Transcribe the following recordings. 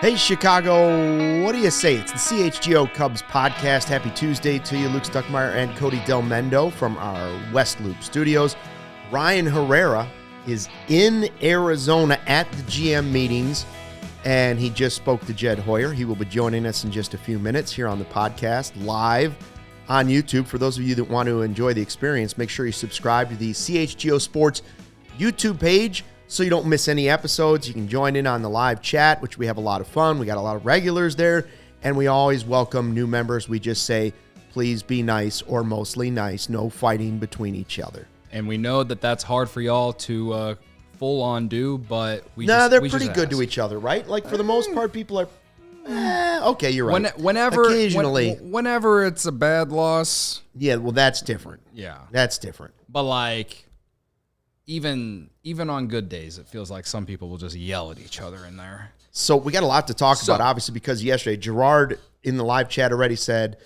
Hey, Chicago, what do you say? It's the CHGO Cubs Podcast. Happy Tuesday to you, Luke Stuckmeyer and Cody Delmendo from our West Loop studios. Ryan Herrera is in Arizona at the GM meetings, and he just spoke to Jed Hoyer. He will be joining us in just a few minutes here on the podcast, live on YouTube. For those of you that want to enjoy the experience, make sure you subscribe to the CHGO Sports YouTube page, so you don't miss any episodes. You can join in on the live chat, which we have a lot of fun. We got a lot of regulars there, and we always welcome new members. We just say, please be nice or mostly nice. No fighting between each other. And we know that that's hard for y'all to full on do, but they're pretty good to each other, right? Like, for the most part, people are, okay, you're right. Whenever it's a bad loss. Yeah, well, that's different. Yeah. That's different. But, like, even on good days, it feels like some people will just yell at each other in there. So we got a lot to talk about, obviously, because yesterday, Gerard in the live chat already said,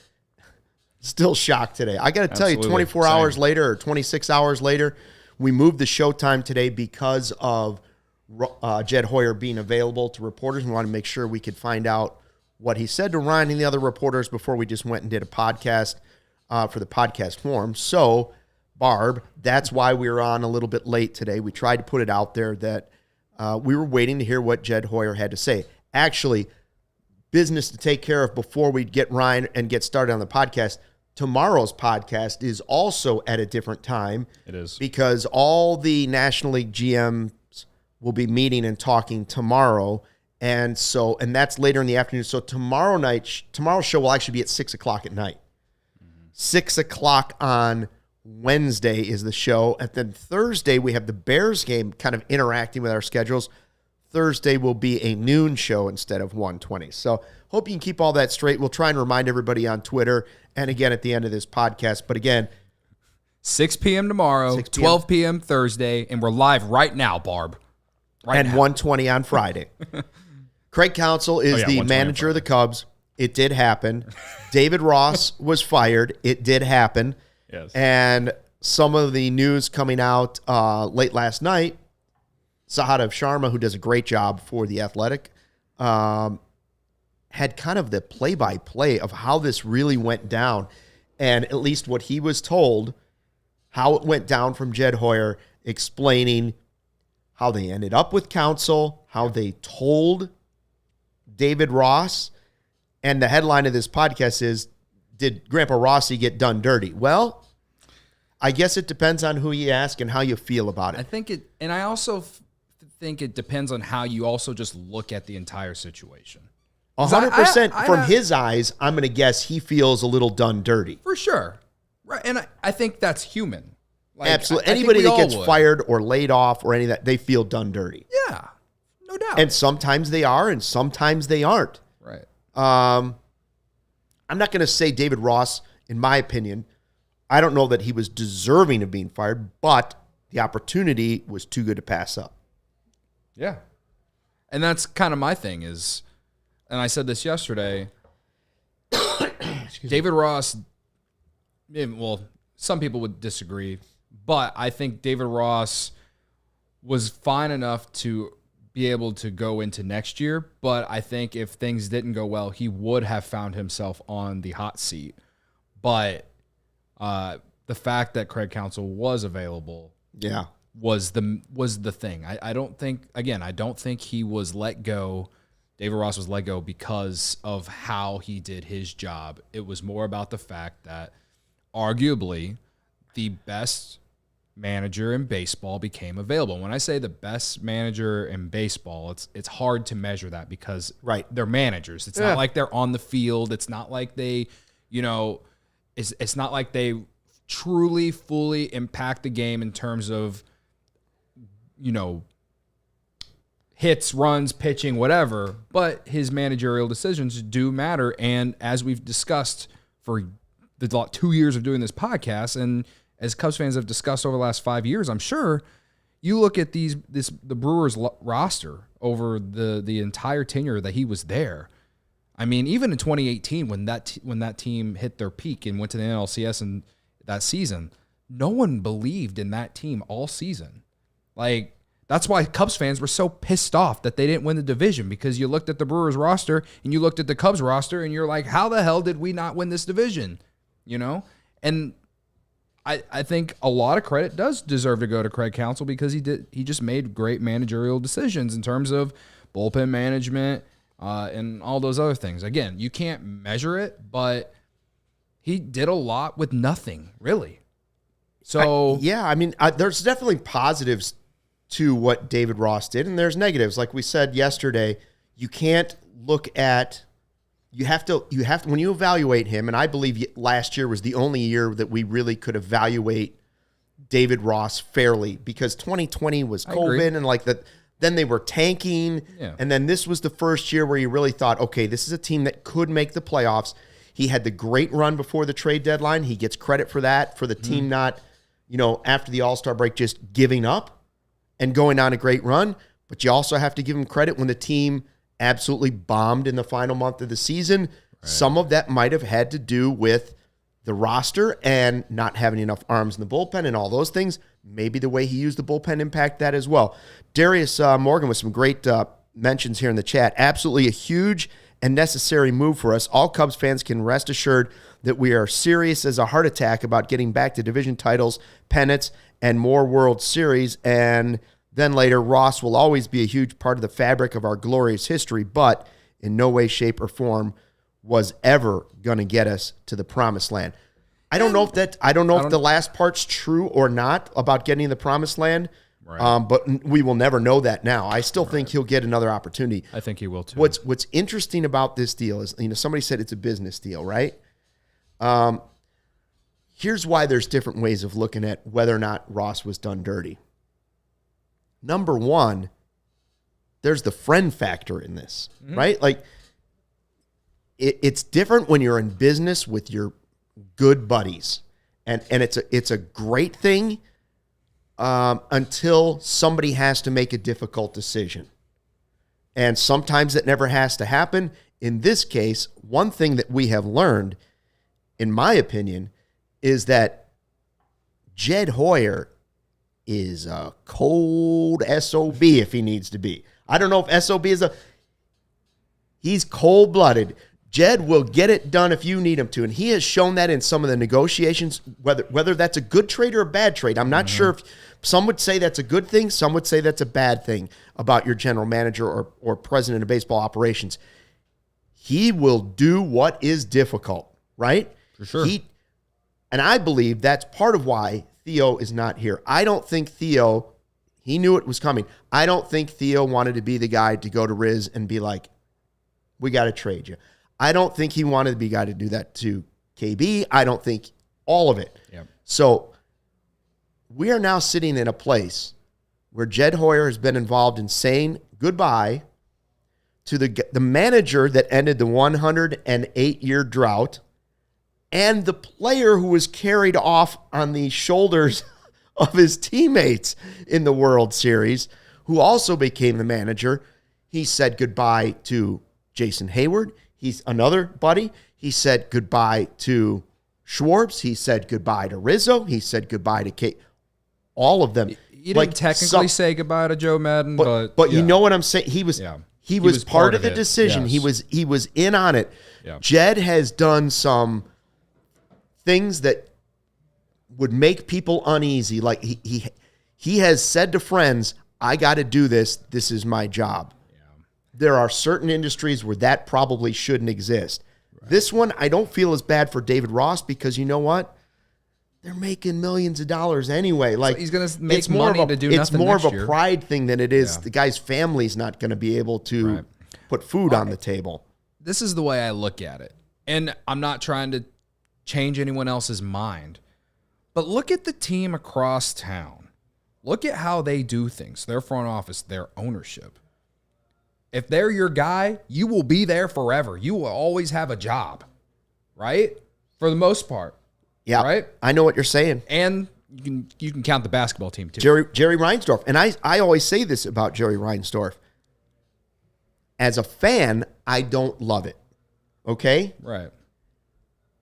still shocked today. I got to tell you, 24 hours later or 26 hours later, we moved the showtime today because of Jed Hoyer being available to reporters. We wanted to make sure we could find out what he said to Ryan and the other reporters before we just went and did a podcast for the podcast forum. So, Barb, that's why we were on a little bit late today. We tried to put it out there that we were waiting to hear what Jed Hoyer had to say. Actually, business to take care of before we get Ryan and get started on the podcast. Tomorrow's podcast is also at a different time. It is. Because all the National League GMs will be meeting and talking tomorrow. And that's later in the afternoon. So tomorrow's show will actually be at 6 o'clock at night. 6 o'clock on Wednesday is the show. And then Thursday, we have the Bears game kind of interacting with our schedules. Thursday will be a noon show instead of 1:20. So hope you can keep all that straight. We'll try and remind everybody on Twitter and again at the end of this podcast. But again, 6 p.m. tomorrow, 6 p.m. 12 p.m. Thursday, and we're live right now, Barb. Right now. 1:20 on Friday. Craig Counsell is the manager of the Cubs. It did happen. David Ross was fired. It did happen. Yes. And some of the news coming out late last night, Sahadev Sharma, who does a great job for The Athletic, had kind of the play-by-play of how this really went down. And at least what he was told, how it went down from Jed Hoyer, explaining how they ended up with Counsell, how they told David Ross. And the headline of this podcast is, did Grandpa Rossy get done dirty? Well, I guess it depends on who you ask and how you feel about it. I also think it depends on how you also just look at the entire situation. 100% from his eyes, I'm going to guess he feels a little done dirty. For sure. Right. And I think that's human. Like, absolutely. Anybody that gets fired or laid off or any of that, they feel done dirty. Yeah, no doubt. And sometimes they are and sometimes they aren't. Right. I'm not going to say David Ross, in my opinion, I don't know that he was deserving of being fired, but the opportunity was too good to pass up. Yeah. And that's kind of my thing is, and I said this yesterday, David Ross, well, some people would disagree, but I think David Ross was fine enough to be able to go into next year, but I think if things didn't go well, he would have found himself on the hot seat. But the fact that Craig Counsell was available, was the thing. I don't think he was let go. David Ross was let go because of how he did his job. It was more about the fact that arguably the best manager in baseball became available. When I say the best manager in baseball, it's hard to measure that because they're managers. It's not like they're on the field. It's not like they, it's not like they truly, fully impact the game in terms of, hits, runs, pitching, whatever, but his managerial decisions do matter. And as we've discussed for the 2 years of doing this podcast, and as Cubs fans have discussed over the last 5 years, I'm sure, you look at the Brewers roster over the entire tenure that he was there. I mean, even in 2018, when that team hit their peak and went to the NLCS in that season, no one believed in that team all season. Like, that's why Cubs fans were so pissed off that they didn't win the division, because you looked at the Brewers roster and you looked at the Cubs roster and you're like, how the hell did we not win this division? You know? And I think a lot of credit does deserve to go to Craig Counsell, because he just made great managerial decisions in terms of bullpen management, and all those other things. Again, you can't measure it, but he did a lot with nothing, really. So there's definitely positives to what David Ross did, and there's negatives. Like we said yesterday, you can't look at. You have to when you evaluate him, and I believe last year was the only year that we really could evaluate David Ross fairly, because 2020 was COVID and like that. Then they were tanking, and then this was the first year where you really thought, okay, this is a team that could make the playoffs. He had the great run before the trade deadline. He gets credit for that, for the team not, after the All-Star break, just giving up and going on a great run. But you also have to give him credit when the team absolutely bombed in the final month of the season. Right. Some of that might have had to do with the roster and not having enough arms in the bullpen and all those things. Maybe the way he used the bullpen impact that as well. Darius Morgan with some great mentions here in the chat. Absolutely a huge and necessary move for us. All Cubs fans can rest assured that we are serious as a heart attack about getting back to division titles, pennants, and more World Series. And then later, Ross will always be a huge part of the fabric of our glorious history, but in no way, shape, or form was ever going to get us to the promised land. I don't know if the last part's true or not about getting to the promised land. Right. But we will never know that now. I still think he'll get another opportunity. I think he will too. What's interesting about this deal is, somebody said it's a business deal, right? Here's why there's different ways of looking at whether or not Ross was done dirty. Number one, there's the friend factor in this, right? Like, it's different when you're in business with your good buddies, and it's a great thing until somebody has to make a difficult decision, and sometimes it never has to happen. In this case, one thing that we have learned, in my opinion, is that Jed Hoyer is a cold SOB if he needs to be. I don't know if SOB is he's cold-blooded. Jed will get it done if you need him to, and he has shown that in some of the negotiations, whether that's a good trade or a bad trade. I'm not sure if some would say that's a good thing, some would say that's a bad thing about your general manager or president of baseball operations. He will do what is difficult, right? For sure. And I believe that's part of why Theo is not here. I don't think Theo, he knew it was coming. I don't think Theo wanted to be the guy to go to Riz and be like, we got to trade you. I don't think he wanted to be the guy to do that to KB. I don't think all of it. Yep. So we are now sitting in a place where Jed Hoyer has been involved in saying goodbye to the manager that ended the 108-year drought and the player who was carried off on the shoulders of his teammates in the World Series, who also became the manager. He said goodbye to Jason Hayward. He's another buddy. He said goodbye to Schwartz. He said goodbye to Rizzo. He said goodbye to Kate. All of them. You didn't technically say goodbye to Joe Madden, but yeah. You know what I'm saying? He was part of the decision. Yes. He was in on it. Yeah. Jed has done some things that would make people uneasy. Like he has said to friends, I got to do this. This is my job. There are certain industries where that probably shouldn't exist. Right. This one, I don't feel as bad for David Ross because you know what? They're making millions of dollars anyway. Like, so he's going to make money to do nothing It's more next of a year. pride thing than it is the guy's family's not going to be able to put food on the table. This is the way I look at it. And I'm not trying to change anyone else's mind. But look at the team across town. Look at how they do things. Their front office, their ownership. if they're your guy, you will be there forever. You will always have a job, right? For the most part. Yeah. Right? I know what you're saying. And you can count the basketball team too. Jerry Reinsdorf. And I always say this about Jerry Reinsdorf. As a fan, I don't love it. Okay? Right.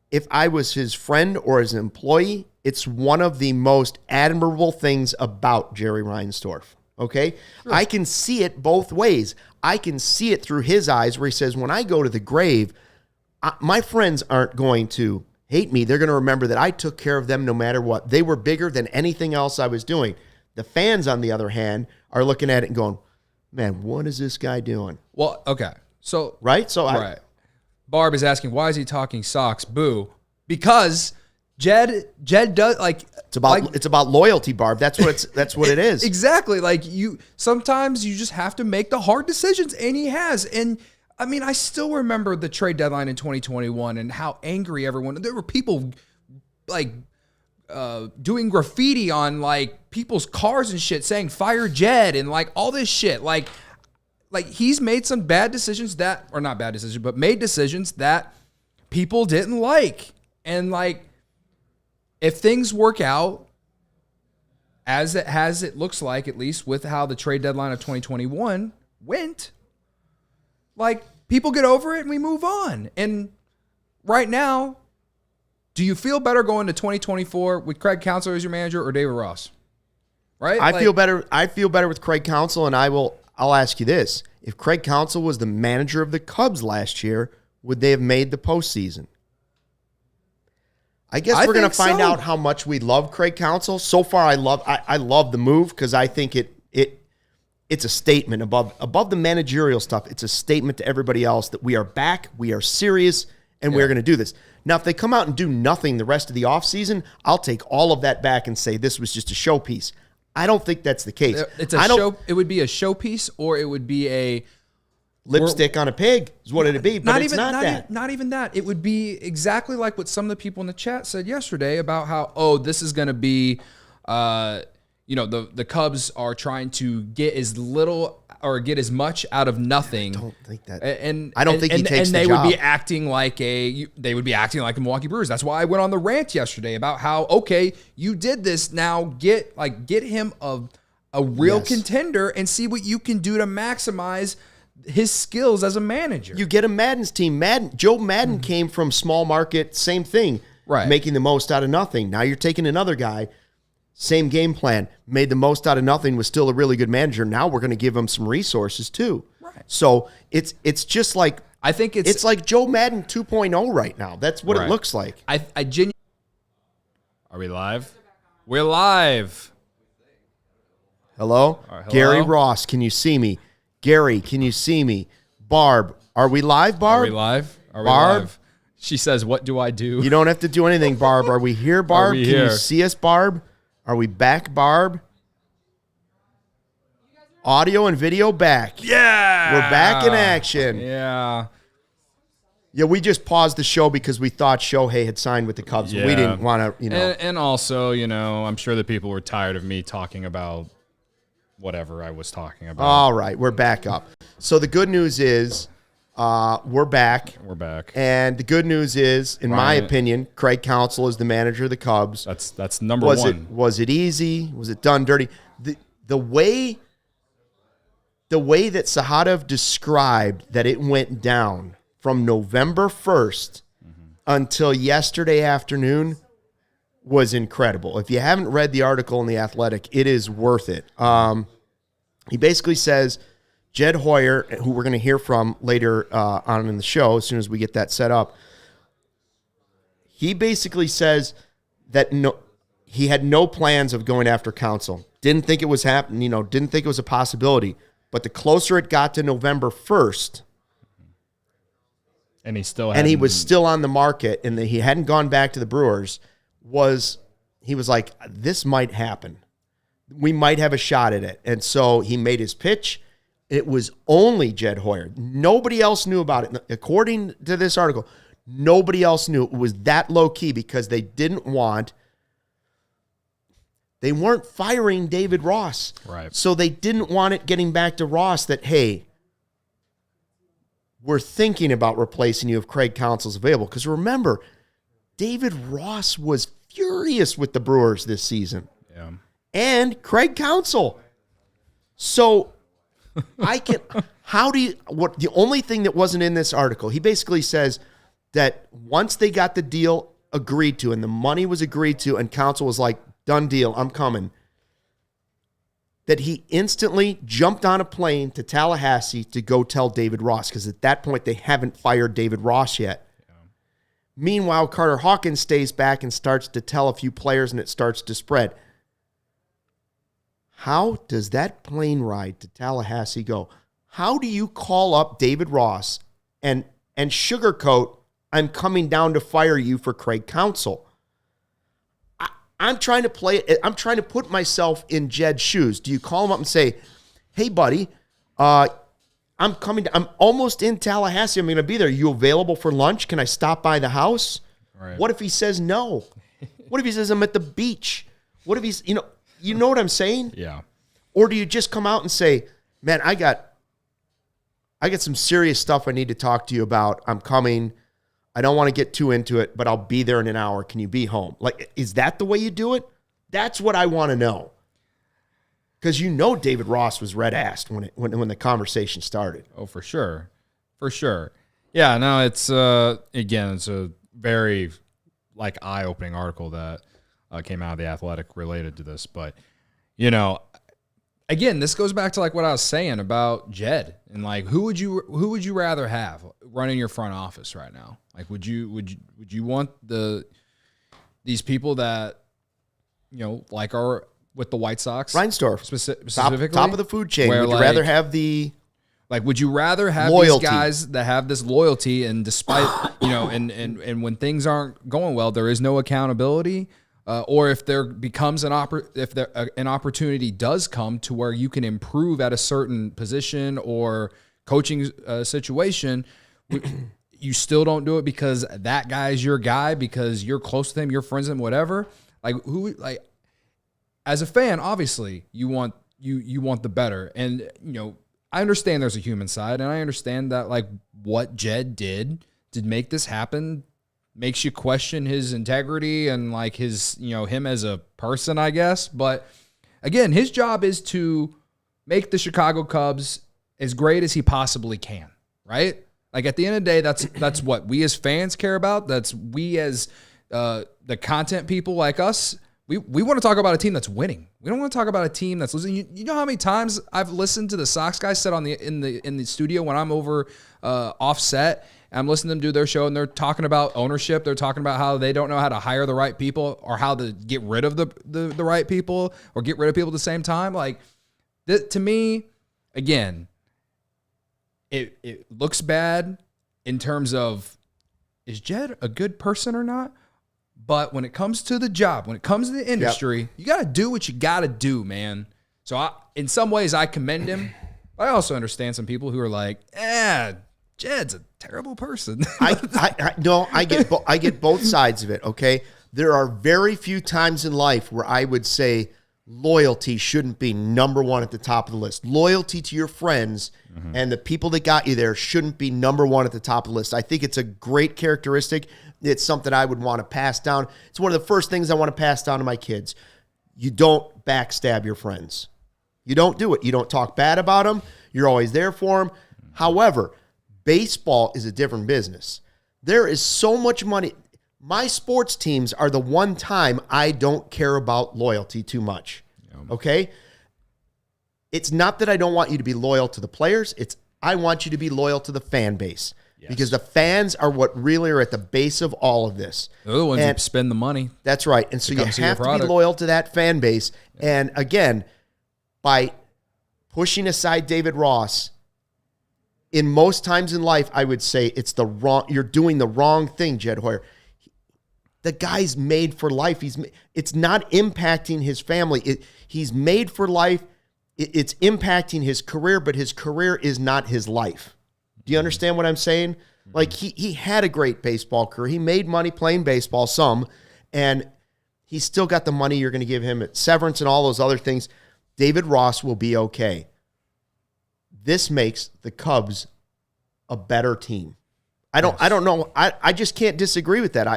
If I was his friend or his employee, it's one of the most admirable things about Jerry Reinsdorf. Okay? Sure. I can see it both ways. I can see it through his eyes where he says, when I go to the grave, my friends aren't going to hate me. They're going to remember that I took care of them no matter what. They were bigger than anything else I was doing. The fans, on the other hand, are looking at it and going, man, what is this guy doing? Well, okay. So, right? So right. Barb is asking, why is he talking socks? Boo. Because Jed does like it's about loyalty, Barb. That's what it is. Exactly. Like sometimes you just have to make the hard decisions, and he has. And I mean, I still remember the trade deadline in 2021 and how angry everyone. There were people like doing graffiti on like people's cars and shit, saying "fire Jed" and like all this shit. Like he's made some bad decisions not bad decisions, but made decisions that people didn't like. And like, if things work out as it looks like, at least with how the trade deadline of 2021 went, like, people get over it and we move on. And right now, do you feel better going to 2024 with Craig Counsell as your manager or David Ross? Right? I feel better. I feel better with Craig Counsell, and I'll ask you this. If Craig Counsell was the manager of the Cubs last year, would they have made the postseason? I guess we're going to find out how much we love Craig Counsell. So far, I love the move because I think it's a statement above the managerial stuff. It's a statement to everybody else that we are back, we are serious, and we're going to do this. Now, if they come out and do nothing the rest of the offseason, I'll take all of that back and say this was just a showpiece. I don't think that's the case. It's a show. It would be a showpiece, or it would be a lipstick on a pig is what it'd be, but it's not that. Not even that. It would be exactly like what some of the people in the chat said yesterday about how, this is going to be, the Cubs are trying to get as little or get as much out of nothing. I don't think that. And I don't think he takes the job. And they would be acting like the Milwaukee Brewers. That's why I went on the rant yesterday about how, okay, you did this. Now get him a real contender and see what you can do to maximize his skills as a manager. You get a Madden's team. Joe Madden came from small market, same thing, right? Making the most out of nothing. Now you're taking another guy, same game plan, made the most out of nothing, was still a really good manager. Now we're going to give him some resources too. Right. So it's just like, I think it's like Joe Madden 2.0 right now. That's what it looks like. I genuinely. Are we live? We're live. Hello? Hello? Gary Ross, can you see me? Gary, can you see me? Barb, are we live, Barb? Are we live? Are we Barb? live? She says, what do I do? You don't have to do anything, Barb. Are we here, Barb? Can you see us, Barb? Are we back, Barb? Audio and video back. Yeah. We're back in action. Yeah. Yeah, we just paused the show because we thought Shohei had signed with the Cubs. Yeah. We didn't want to, And also, I'm sure that people were tired of me talking about whatever I was talking about. All right, we're back up. So the good news is we're back. We're back. And the good news is, in my opinion, Craig Counsell is the manager of the Cubs. That's number one. Was it easy? Was it done dirty? The way that Sahadev described that it went down from November 1st until yesterday afternoon was incredible. If you haven't read the article in The Athletic, it is worth it. He basically says Jed Hoyer, who we're going to hear from later on in the show as soon as we get that set up, he basically says that he had no plans of going after Counsell. Didn't think it was happening, didn't think it was a possibility. But the closer it got to November 1st, and he was still on the market, and he hadn't gone back to the Brewers, he was like, this might happen. We might have a shot at it. And so he made his pitch. It was only Jed Hoyer. Nobody else knew about it. According to this article, nobody else knew. It was that low key because they weren't firing David Ross. Right. So they didn't want it getting back to Ross that, hey, we're thinking about replacing you if Craig Counsell's available. Because remember, David Ross was furious with the Brewers this season. Yeah. And Craig Counsell. So the only thing that wasn't in this article, he basically says that once they got the deal agreed to and the money was agreed to and Counsell was like, done deal, I'm coming, that he instantly jumped on a plane to Tallahassee to go tell David Ross, because at that point they haven't fired David Ross yet. Yeah. Meanwhile, Carter Hawkins stays back and starts to tell a few players, and it starts to spread. How does that plane ride to Tallahassee go? How do you call up David Ross and sugarcoat, I'm coming down to fire you for Craig Counsell? I'm trying to play it. I'm trying to put myself in Jed's shoes. Do you call him up and say, hey, buddy, I'm almost in Tallahassee. I'm going to be there. Are you available for lunch? Can I stop by the house? Right. What if he says no? What if he says I'm at the beach? What if he's, you know what I'm saying? Yeah. Or do you just come out and say, man, I got some serious stuff I need to talk to you about. I'm coming. I don't want to get too into it, but I'll be there in an hour. Can you be home? Like, is that the way you do it? That's what I want to know. Because David Ross was red-assed when the conversation started. Oh, for sure. For sure. Yeah, no, it's, again, it's a very, eye-opening article that came out of The Athletic related to this. But, again, this goes back to what I was saying about Jed and who would you rather have running your front office right now? Would you want these people that are with the White Sox, Reinsdorf, specifically top of the food chain? Would you rather have the would you rather have loyalty? These guys that have this loyalty and despite and when things aren't going well, there is no accountability? Or if there becomes an opportunity does come to where you can improve at a certain position or coaching situation, you still don't do it because that guy is your guy, because you're close to him, you're friends with him, whatever. As a fan, obviously you want the better, and I understand there's a human side, and I understand that what Jed did to make this happen makes you question his integrity and his, him as a person, I guess. But again, his job is to make the Chicago Cubs as great as he possibly can, right? At the end of the day, that's what we as fans care about. That's we as the content people like us. We want to talk about a team that's winning. We don't want to talk about a team that's losing. You know how many times I've listened to the Sox guys sit in the studio when I'm over offset. I'm listening to them do their show, and they're talking about ownership. They're talking about how they don't know how to hire the right people or how to get rid of the right people or get rid of people at the same time. To me, again, it looks bad in terms of, is Jed a good person or not? But when it comes to the job, when it comes to the industry, you got to do what you got to do, man. So in some ways, I commend him. I also understand some people who are like, Jed's a terrible person. I get both sides of it, okay? There are very few times in life where I would say loyalty shouldn't be number one at the top of the list. Loyalty to your friends and the people that got you there shouldn't be number one at the top of the list. I think it's a great characteristic. It's something I would want to pass down. It's one of the first things I want to pass down to my kids. You don't backstab your friends. You don't do it. You don't talk bad about them. You're always there for them. However, baseball is a different business. There is so much money. My sports teams are the one time I don't care about loyalty too much. Okay? It's not that I don't want you to be loyal to the players. It's I want you to be loyal to the fan base. Yes. Because the fans are what really are at the base of all of this. They're the ones who spend the money. That's right. And so you have to be loyal to that fan base. Yeah. And again, by pushing aside David Ross, in most times in life, I would say you're doing the wrong thing, Jed Hoyer. The guy's made for life. It's not impacting his family. He's made for life. It's impacting his career, but his career is not his life. Do you understand what I'm saying? He had a great baseball career. He made money playing baseball, and he's still got the money you're going to give him at severance and all those other things. David Ross will be okay. This makes the Cubs a better team. I don't know. I just can't disagree with that.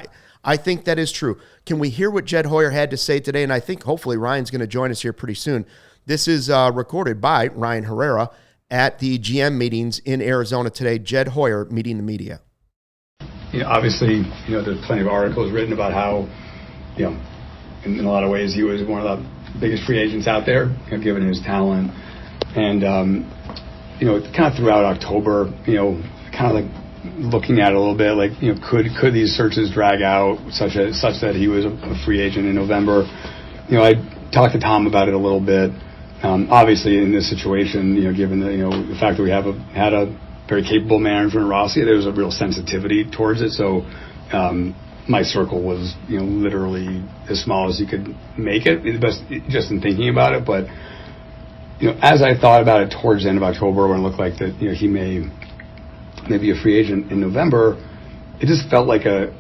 I think that is true. Can we hear what Jed Hoyer had to say today? And I think hopefully Ryan's going to join us here pretty soon. This is recorded by Ryan Herrera at the GM meetings in Arizona today. Jed Hoyer meeting the media. Obviously, there's plenty of articles written about how, in a lot of ways he was one of the biggest free agents out there, given his talent. And, kind of throughout October, kind of like looking at it a little bit, like, could these searches drag out such that he was a free agent in November? I talked to Tom about it a little bit. Obviously, in this situation, given the fact that we had a very capable manager in Rossy, there was a real sensitivity towards it. So my circle was, literally as small as you could make it, just in thinking about it. But as I thought about it towards the end of October, when it looked like that, he may be a free agent in November, it just felt like an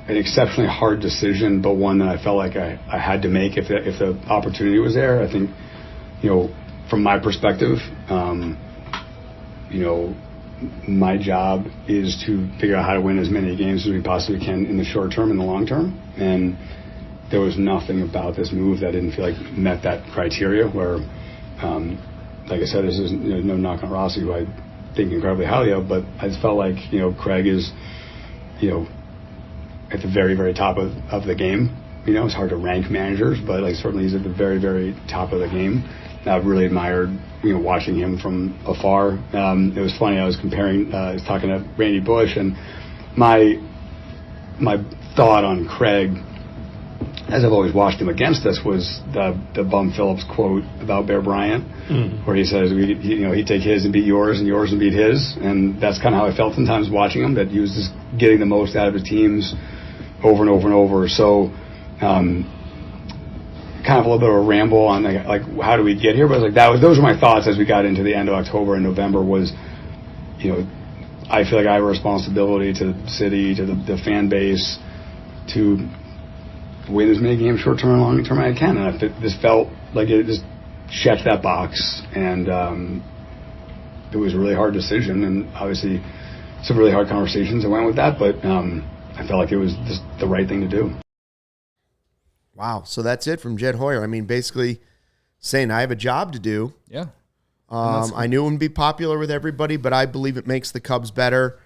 exceptionally hard decision, but one that I felt like I had to make if the opportunity was there. I think, from my perspective, my job is to figure out how to win as many games as we possibly can in the short term and the long term. And there was nothing about this move that didn't feel like met that criteria where, like I said, this is no knock on Rossy, who I think incredibly highly of, but I just felt like, Craig is, at the very, very top of the game. It's hard to rank managers, but certainly he's at the very, very top of the game. And I've really admired, watching him from afar. It was funny, I was talking to Randy Bush, and my thought on Craig, as I've always watched him against us, was the Bum Phillips quote about Bear Bryant, where he says, he'd take his and beat yours and yours and beat his. And that's kind of how I felt sometimes watching him, that he was just getting the most out of his teams over and over and over. So kind of a little bit of a ramble on like how do we get here, but those were my thoughts as we got into the end of October and November. Was I feel like I have a responsibility to the city, to the fan base, to win as many games short term and long term as I can, and this felt like it just checked that box. And it was a really hard decision, and obviously some really hard conversations I went with that, but I felt like it was just the right thing to do. Wow. So that's it from Jed Hoyer. I mean, basically saying I have a job to do. Yeah. I knew it wouldn't be popular with everybody, but I believe it makes the Cubs better.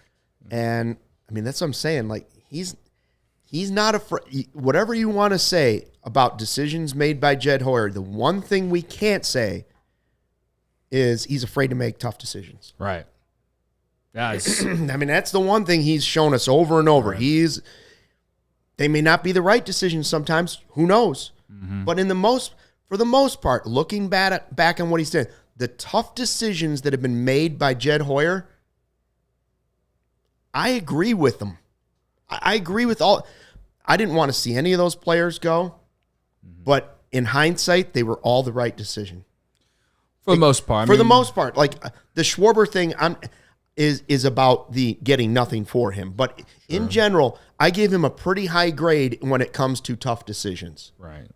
And I mean, that's what I'm saying. Like, he's not afraid. Whatever you want to say about decisions made by Jed Hoyer, the one thing we can't say is he's afraid to make tough decisions. Right. Yeah. I mean, that's the one thing he's shown us over and over. Right. They may not be the right decisions sometimes. Who knows? Mm-hmm. But for the most part, looking back on what he's done, the tough decisions that have been made by Jed Hoyer, I agree with them. I agree with all. I didn't want to see any of those players go, but in hindsight, they were all the right decision. For the most part. The most part. Like the Schwarber thing is about the getting nothing for him. But in general, I give him a pretty high grade when it comes to tough decisions. Right.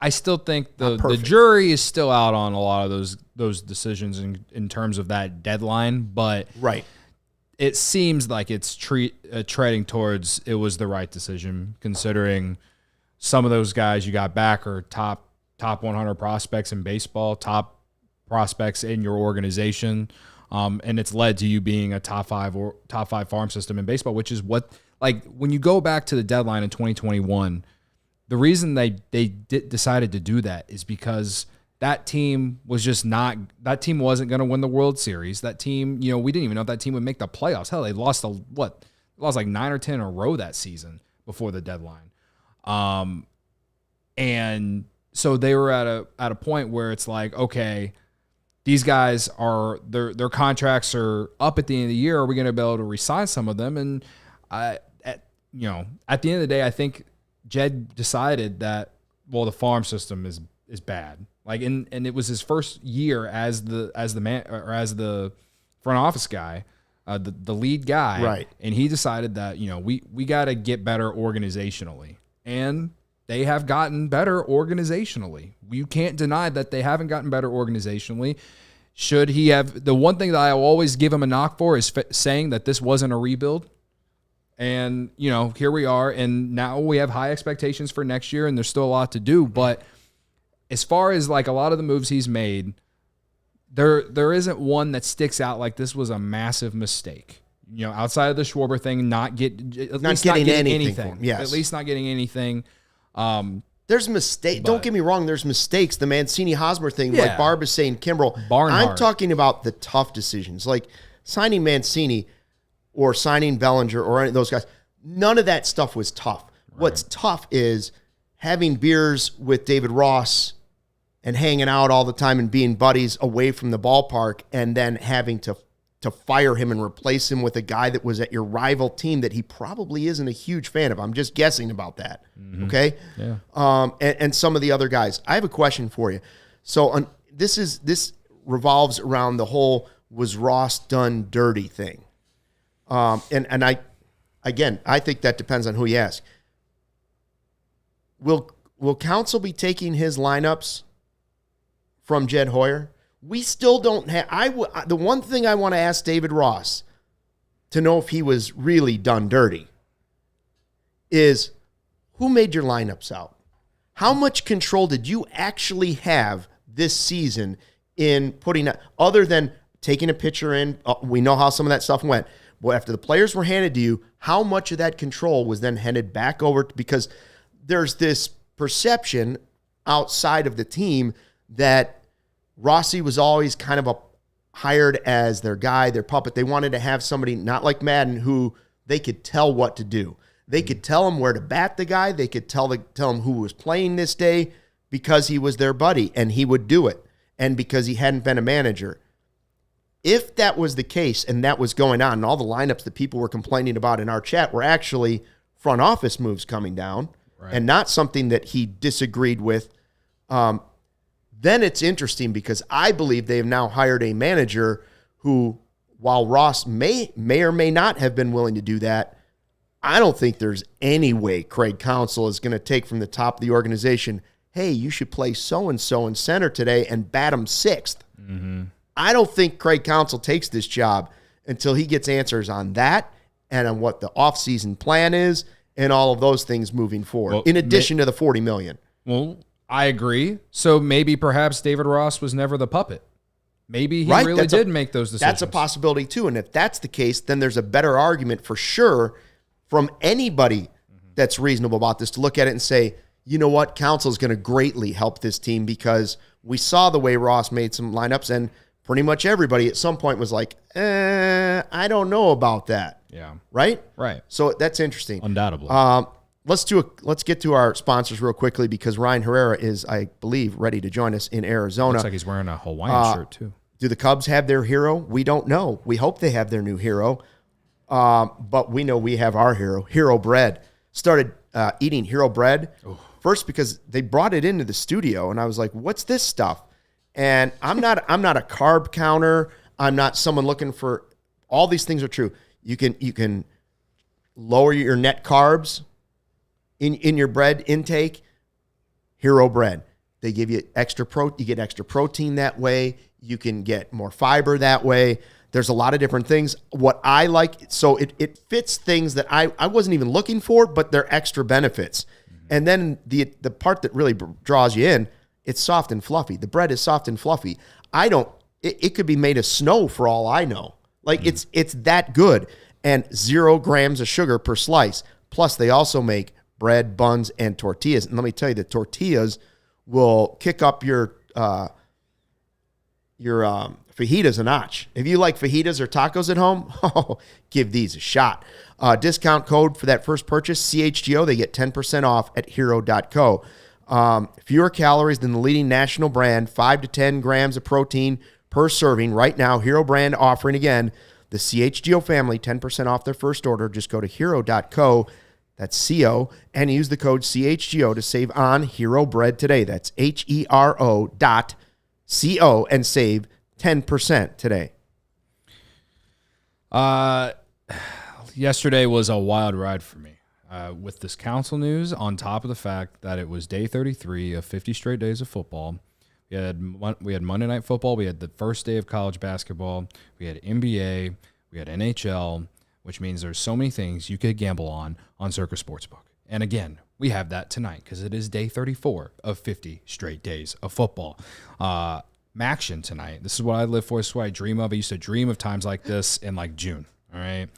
I still think the jury is still out on a lot of those decisions in terms of that deadline, but right. It seems like it's treading towards it was the right decision, considering some of those guys you got back are top 100 prospects in baseball, top prospects in your organization, and it's led to you being a top five farm system in baseball, which is what, like, when you go back to the deadline in 2021, the reason they decided to do that is because that team wasn't going to win the World Series. That team, we didn't even know if that team would make the playoffs. Hell, they lost like 9 or 10 in a row that season before the deadline. And so they were at a point where it's like, okay, these guys their contracts are up at the end of the year. Are we going to be able to re-sign some of them? And at the end of the day, I think Jed decided that, well, the farm system is bad. Like, and it was his first year as the man, or as the front office guy, the lead guy, right? And he decided that we got to get better organizationally, and they have gotten better organizationally. You can't deny that they haven't gotten better organizationally. Should he have, the one thing that I will always give him a knock for is saying that this wasn't a rebuild. And, here we are, and now we have high expectations for next year, and there's still a lot to do. But as far as like a lot of the moves he's made, there isn't one that sticks out like this was a massive mistake. Outside of the Schwarber thing, not getting anything. Yes. At least not getting anything. There's mistakes. Don't get me wrong. There's mistakes. The Mancini-Hosmer thing, like Barb is saying, Kimbrel. Barnhart. I'm talking about the tough decisions, like signing Mancini or signing Bellinger or any of those guys. None of that stuff was tough. Right. What's tough is having beers with David Ross and hanging out all the time and being buddies away from the ballpark, and then having to fire him and replace him with a guy that was at your rival team that he probably isn't a huge fan of. I'm just guessing about that. Mm-hmm. Okay. Yeah. And some of the other guys. I have a question for you. So this revolves around the whole was Ross done dirty thing. And I think that depends on who you ask. Will Counsell be taking his lineups from Jed Hoyer? We still don't have. The one thing I want to ask David Ross to know if he was really done dirty is who made your lineups out? How much control did you actually have this season in putting, other than taking a pitcher in? We know how some of that stuff went. Well, after the players were handed to you, how much of that control was then handed back over? Because there's this perception outside of the team that Rossy was always kind of hired as their guy, their puppet. They wanted to have somebody not like Madden who they could tell what to do. They could tell him where to bat the guy. They could tell him who was playing this day because he was their buddy, and he would do it, and because he hadn't been a manager. If that was the case and that was going on, and all the lineups that people were complaining about in our chat were actually front office moves coming down, right, and not something that he disagreed with, then it's interesting, because I believe they have now hired a manager who, while Ross may or may not have been willing to do that, I don't think there's any way Craig Counsell is going to take from the top of the organization, hey, you should play so-and-so in center today and bat him sixth. Mm-hmm. I don't think Craig Counsell takes this job until he gets answers on that and on what the offseason plan is and all of those things moving forward, in addition to the $40 million. Well, I agree. So maybe perhaps David Ross was never the puppet. Maybe he really did make those decisions. That's a possibility too. And if that's the case, then there's a better argument for sure from anybody that's reasonable about this to look at it and say, you know what, Counsell is going to greatly help this team, because we saw the way Ross made some lineups, and pretty much everybody at some point was like, I don't know about that. Yeah. Right? Right. So that's interesting. Undoubtedly. Let's get to our sponsors real quickly, because Ryan Herrera is, I believe, ready to join us in Arizona. Looks like he's wearing a Hawaiian shirt too. Do the Cubs have their hero? We don't know. We hope they have their new hero. But we know we have our hero, Hero Bread. Started eating Hero Bread first because they brought it into the studio, and I was like, what's this stuff? And I'm not a carb counter. I'm not someone looking for, all these things are true. You can lower your net carbs in your bread intake. Hero Bread. They give you extra you get extra protein that way. You can get more fiber that way. There's a lot of different things. What I like, so it fits things that I wasn't even looking for, but they're extra benefits. And then the part that really draws you in, it's soft and fluffy. The bread is soft and fluffy. It could be made of snow for all I know. Like it's that good. And 0 grams of sugar per slice. Plus they also make bread, buns, and tortillas. And let me tell you, the tortillas will kick up your fajitas a notch. If you like fajitas or tacos at home, give these a shot. Discount code for that first purchase, CHGO, they get 10% off at hero.co. Fewer calories than the leading national brand, 5 to 10 grams of protein per serving. Right now, Hero brand offering again, the CHGO family, 10% off their first order. Just go to hero.co, that's CO, and use the code CHGO to save on Hero Bread today. That's HERO.CO and save 10% today. Yesterday was a wild ride for me with this Counsell news, on top of the fact that it was day 33 of 50 straight days of football. We had Monday Night Football. We had the first day of college basketball. We had NBA. We had NHL, which means there's so many things you could gamble on CIRCA Sportsbook. And again, we have that tonight because it is day 34 of 50 straight days of football. Maction tonight. This is what I live for. This is what I dream of. I used to dream of times like this in like June. All right.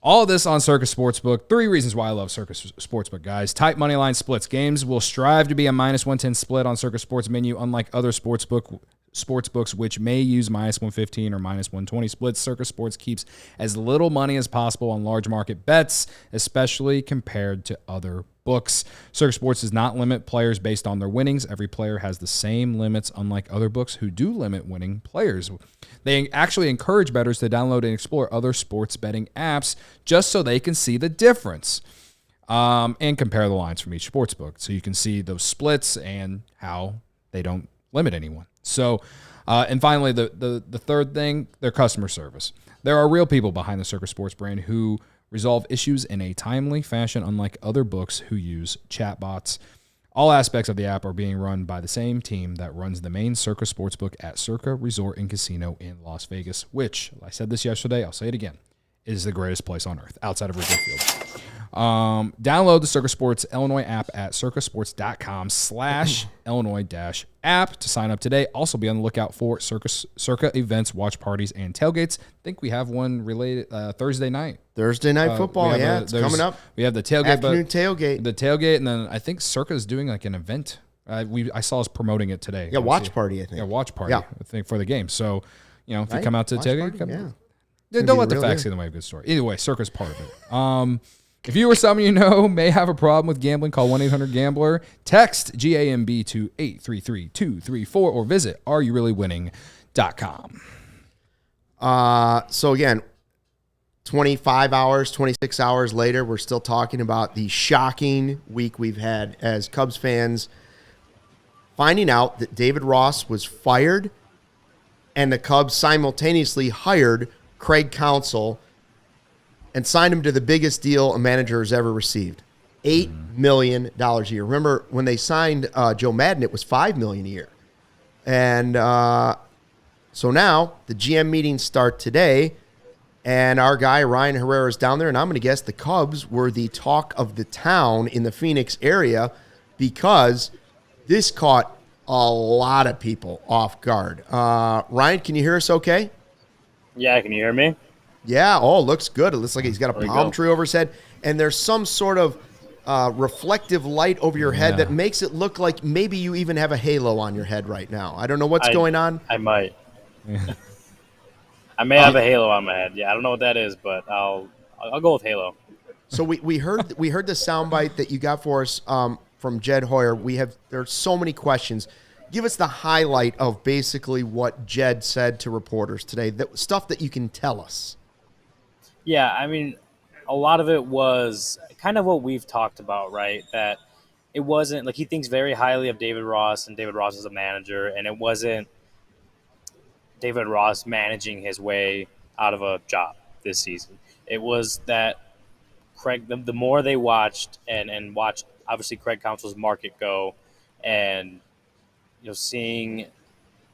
All of this on CIRCA Sportsbook. 3 reasons why I love CIRCA Sportsbook, guys. Tight money line splits. Games will strive to be a -110 split on CIRCA Sports menu, unlike other sportsbooks which may use -115 or -120 splits. CIRCA Sports keeps as little money as possible on large market bets, especially compared to other books. CIRCA Sports does not limit players based on their winnings. Every player has the same limits, unlike other books who do limit winning players. They actually encourage bettors to download and explore other sports betting apps just so they can see the difference and compare the lines from each sportsbook. So you can see those splits and how they don't limit anyone. So, and finally, the third thing, their customer service. There are real people behind the CIRCA Sports brand who resolve issues in a timely fashion, unlike other books who use chatbots. All aspects of the app are being run by the same team that runs the main CIRCA Sportsbook at CIRCA Resort and Casino in Las Vegas, which, I said this yesterday, I'll say it again, is the greatest place on earth outside of Wrigley Field. Download the CIRCA Sports Illinois app at circasports.com/Illinois-app to sign up today. Also be on the lookout for CIRCA events, watch parties, and tailgates. I think we have one related Thursday night. Thursday night football, it's coming up. We have the tailgate. Afternoon tailgate. The tailgate, and then I think CIRCA is doing like an event. I saw us promoting it today. Yeah, watch party, I think. Yeah, watch party, I think, for the game. So, if you come out to the tailgate, Yeah, don't let the facts get in the way of a good story. Either way, CIRCA's part of it. If you or someone you know may have a problem with gambling, call 1-800-GAMBLER, text GAMB to 833-234, or visit areyoureallywinning.com. So again, 25 hours, 26 hours later, we're still talking about the shocking week we've had as Cubs fans, finding out that David Ross was fired and the Cubs simultaneously hired Craig Counsell and signed him to the biggest deal a manager has ever received, $8 million a year. Remember, when they signed Joe Madden, it was $5 million a year. And so now the GM meetings start today, and our guy Ryan Herrera is down there, and I'm going to guess the Cubs were the talk of the town in the Phoenix area because this caught a lot of people off guard. Ryan, can you hear us okay? Yeah, can you hear me? Yeah, looks good. It looks like he's got a palm tree over his head, and there's some sort of reflective light over your head that makes it look like maybe you even have a halo on your head right now. I don't know what's going on. I might. I may have a halo on my head. Yeah, I don't know what that is, but I'll go with halo. So we heard the soundbite that you got for us from Jed Hoyer. There's so many questions. Give us the highlight of basically what Jed said to reporters today, stuff that you can tell us. Yeah, I mean, a lot of it was kind of what we've talked about, right? That it wasn't like he thinks very highly of David Ross and David Ross as a manager, and it wasn't David Ross managing his way out of a job this season. It was that Craig, the more they watched and watched, obviously, Craig Counsell's market go, and seeing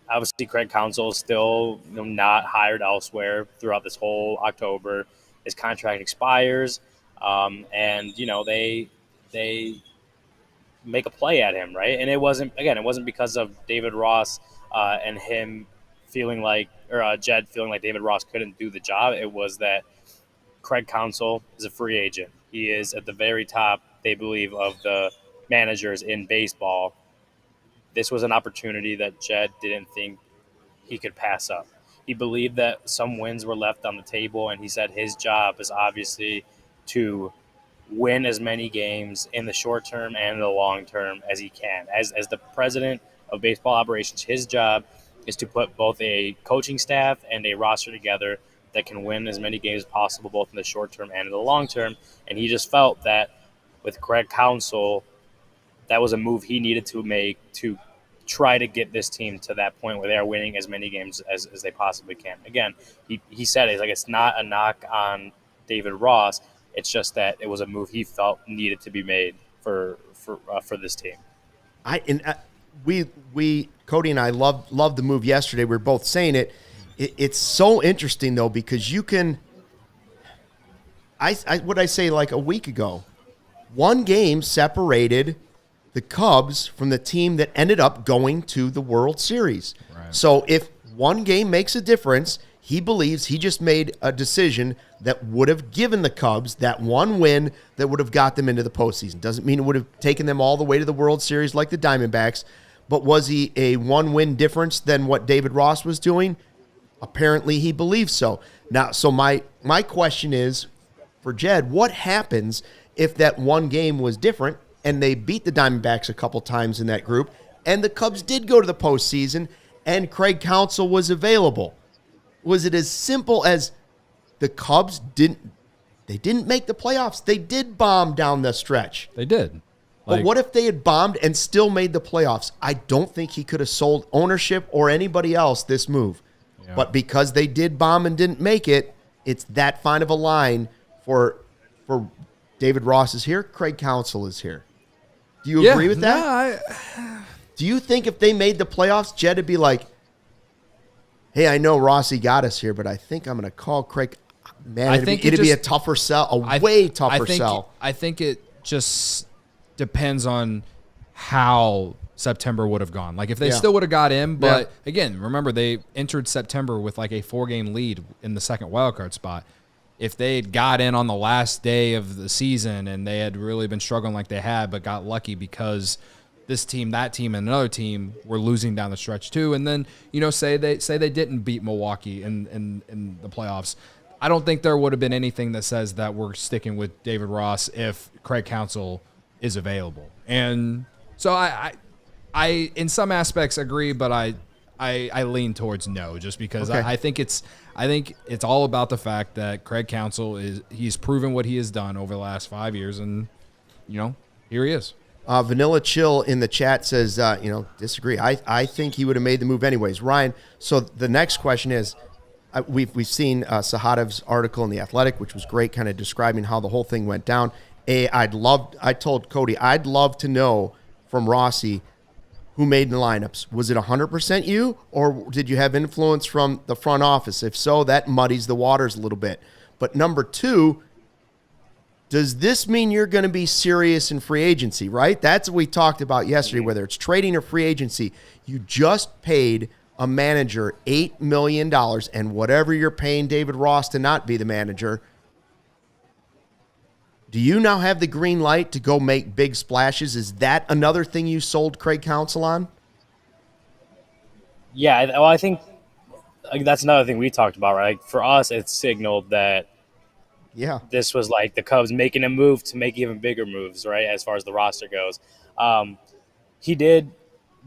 obviously Craig Counsell is still not hired elsewhere throughout this whole October. His contract expires, and they make a play at him, right? And it wasn't because of David Ross and him feeling like, or Jed feeling like David Ross couldn't do the job. It was that Craig Counsell is a free agent. He is at the very top, they believe, of the managers in baseball. This was an opportunity that Jed didn't think he could pass up. He believed that some wins were left on the table, and he said his job is obviously to win as many games in the short term and the long term as he can. As the president of baseball operations, his job is to put both a coaching staff and a roster together that can win as many games as possible, both in the short term and in the long term. And he just felt that with Craig Counsell, that was a move he needed to make to try to get this team to that point where they are winning as many games as they possibly can. Again, he said it's not a knock on David Ross. It's just that it was a move he felt needed to be made for this team. we Cody and I loved the move yesterday. We were both saying it. It's so interesting though, because you can. What I say like a week ago, one game separated the Cubs from the team that ended up going to the World Series. Right. So if one game makes a difference, he believes he just made a decision that would have given the Cubs that one win that would have got them into the postseason. Doesn't mean it would have taken them all the way to the World Series like the Diamondbacks, but was he a one-win difference than what David Ross was doing? Apparently he believes so. Now, so my question is, for Jed, what happens if that one game was different and they beat the Diamondbacks a couple times in that group and the Cubs did go to the postseason and Craig Counsell was available? Was it as simple as the Cubs didn't make the playoffs? They did bomb down the stretch. They did. But what if they had bombed and still made the playoffs? I don't think he could have sold ownership or anybody else this move. Yeah. But because they did bomb and didn't make it, it's that fine of a line for David Ross is here, Craig Counsell is here. Do you agree with that? Do you think if they made the playoffs, Jed would be like, hey, I know Rossy got us here, but I think I'm going to call Craig. Man, it'd be a tougher sell, way tougher sell. I think it just depends on how September would have gone. Like if they still would have got in, but again, remember they entered September with like a 4-game lead in the second wildcard spot. If they had got in on the last day of the season and they had really been struggling like they had, but got lucky because this team, that team, and another team were losing down the stretch too, and then say they didn't beat Milwaukee in the playoffs, I don't think there would have been anything that says that we're sticking with David Ross if Craig Counsell is available. And so I in some aspects agree, but I lean towards no, just because I think it's all about the fact that Craig Counsell he's proven what he has done over the last 5 years, and here he is. Vanilla Chill in the chat says, disagree. I think he would have made the move anyways. Ryan, so the next question is, we've seen Sahadev's article in The Athletic, which was great, kind of describing how the whole thing went down. I told Cody, I'd love to know from Rossy who made the lineups. Was it 100% you, or did you have influence from the front office? If so, that muddies the waters a little bit. But number two, does this mean you're going to be serious in free agency, right? That's what we talked about yesterday, whether it's trading or free agency. You just paid a manager $8 million, and whatever you're paying David Ross to not be the manager, do you now have the green light to go make big splashes? Is that another thing you sold Craig Counsell on? Yeah, well, I think that's another thing we talked about, right? Like for us, it signaled that this was like the Cubs making a move to make even bigger moves, right, as far as the roster goes.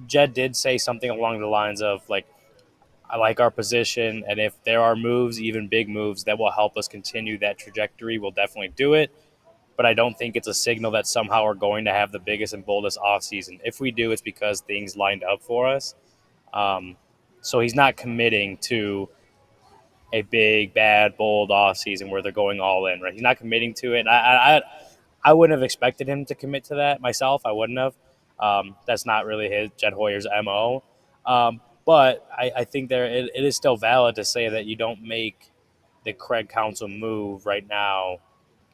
Jed did say something along the lines of, like, I like our position, and if there are moves, even big moves, that will help us continue that trajectory, we'll definitely do it. But I don't think it's a signal that somehow we're going to have the biggest and boldest offseason. If we do, it's because things lined up for us. So he's not committing to a big, bad, bold offseason where they're going all in, right? He's not committing to it. I wouldn't have expected him to commit to that myself. I wouldn't have. That's not really Jed Hoyer's MO. But I think it is still valid to say that you don't make the Craig Counsell move right now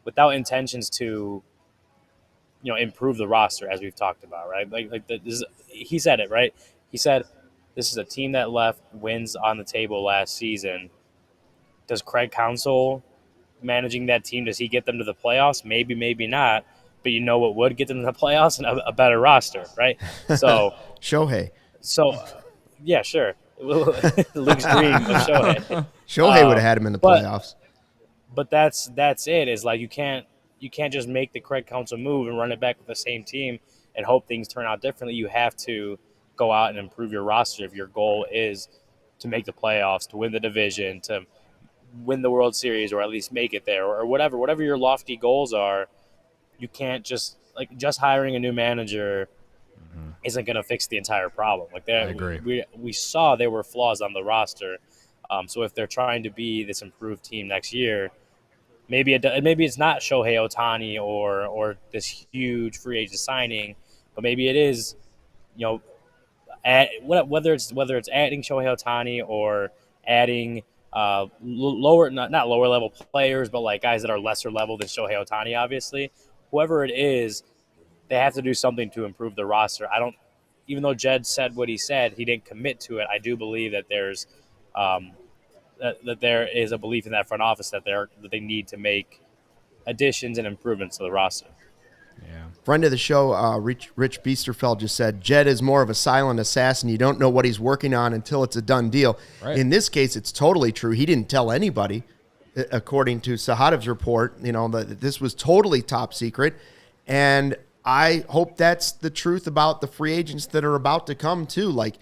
without intentions to, improve the roster, as we've talked about, right? He said it, right? He said, this is a team that left wins on the table last season. Does Craig Counsell managing that team, does he get them to the playoffs? Maybe, maybe not. But what would get them to the playoffs? And a better roster, right? So Shohei. So, yeah, sure. Luke's dream of Shohei. Shohei would have had him in the playoffs. But that's it. Is like you can't just make the Craig Counsell move and run it back with the same team and hope things turn out differently. You have to go out and improve your roster if your goal is to make the playoffs, to win the division, to win the World Series, or at least make it there, or whatever your lofty goals are. You can't just hiring a new manager isn't going to fix the entire problem. I agree. We saw there were flaws on the roster. So if they're trying to be this improved team next year, maybe it's not Shohei Ohtani or this huge free agent signing, but maybe it is, whether it's adding Shohei Ohtani or adding lower not lower level players, but like guys that are lesser level than Shohei Ohtani, obviously, whoever it is, they have to do something to improve the roster. I don't, even though Jed said what he said, he didn't commit to it. I do believe that there's that there is a belief in that front office that they need to make additions and improvements to the roster. Yeah. Friend of the show, Rich Biesterfeld just said, Jed is more of a silent assassin. You don't know what he's working on until it's a done deal. Right. In this case, it's totally true. He didn't tell anybody, according to Sahadev's report, that this was totally top secret. And I hope that's the truth about the free agents that are about to come, too. Like,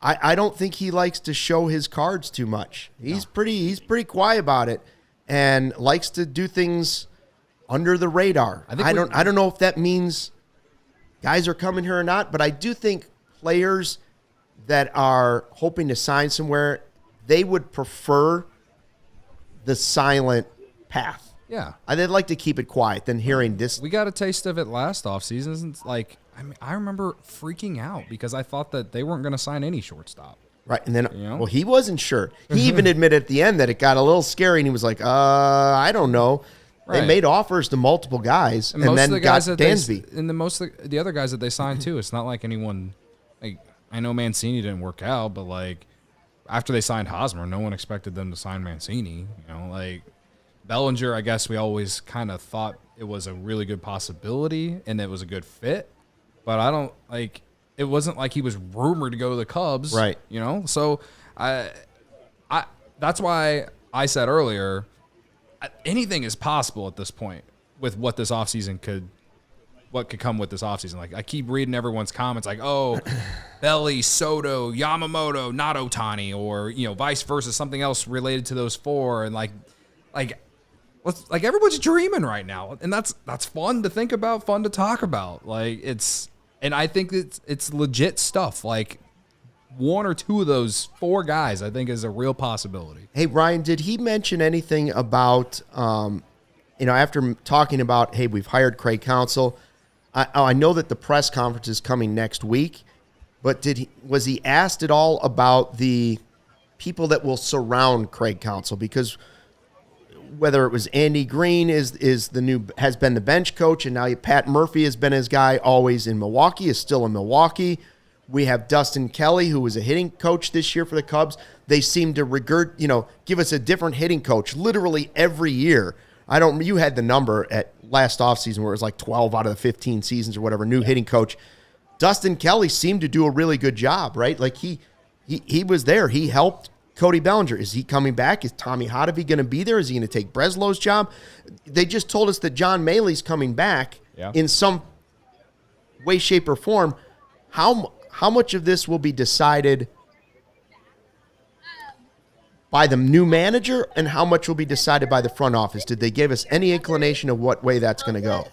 I don't think he likes to show his cards too much. He's pretty quiet about it and likes to do things under the radar. I don't know if that means guys are coming here or not, but I do think players that are hoping to sign somewhere, they would prefer the silent path. Yeah. They'd like to keep it quiet than hearing this. We got a taste of it last offseason. It's like, I remember freaking out because I thought that they weren't going to sign any shortstop. Right, and then, well, he wasn't sure. He even admitted at the end that it got a little scary, and he was like, I don't know. Right. They made offers to multiple guys, and then got Dansby. And most of the other guys that they signed, too, it's not like anyone, like, I know Mancini didn't work out, but, like, after they signed Hosmer, no one expected them to sign Mancini. Like, Bellinger, I guess we always kind of thought it was a really good possibility, and it was a good fit. But I don't, like, it wasn't like he was rumored to go to the Cubs. Right. So that's why I said earlier, anything is possible at this point with what this offseason what could come with this offseason. Like, I keep reading everyone's comments like, oh, Belly, Soto, Yamamoto, not Ohtani, or, vice versa, something else related to those four. And like everyone's dreaming right now. And that's fun to think about, fun to talk about. Like, and I think it's legit stuff. Like, one or two of those four guys, I think, is a real possibility. Hey, Ryan, did he mention anything about, after talking about, hey, we've hired Craig Counsell. I know that the press conference is coming next week, but was he asked at all about the people that will surround Craig Counsell? Because whether it was Andy Green has been the bench coach, and now Pat Murphy has been his guy always in Milwaukee, is still in Milwaukee. We have Dustin Kelly, who was a hitting coach this year for the Cubs. They seem to give us a different hitting coach literally every year. You had the number at last offseason where it was like 12 out of the 15 seasons or whatever, new hitting coach. Dustin Kelly seemed to do a really good job, right? Like he was there. He helped Cody Bellinger. Is he coming back? Is Tommy Hotovy going to be there? Is he going to take Breslow's job? They just told us that John Maley's coming back in some way, shape, or form. How much of this will be decided by the new manager, and how much will be decided by the front office? Did they give us any inclination of what way that's going to go?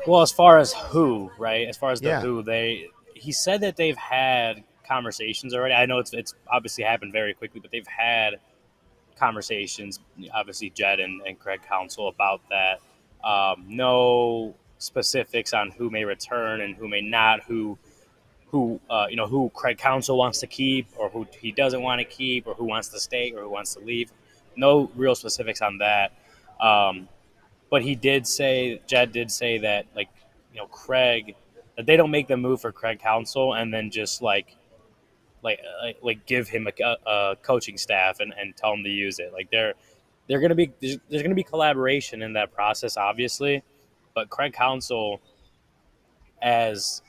Well, as far as who, right? As far as who, he said that they've had conversations already. I know it's obviously happened very quickly, but they've had conversations, obviously Jed and Craig Counsell, about that. No specifics on who may return and who may not, who Craig Counsell wants to keep or who he doesn't want to keep or who wants to stay or who wants to leave. No real specifics on that. But Jed did say that, Craig, that they don't make the move for Craig Counsell and then just like give him a coaching staff and tell him to use it. Like there's going to be collaboration in that process, obviously, but Craig Counsell, as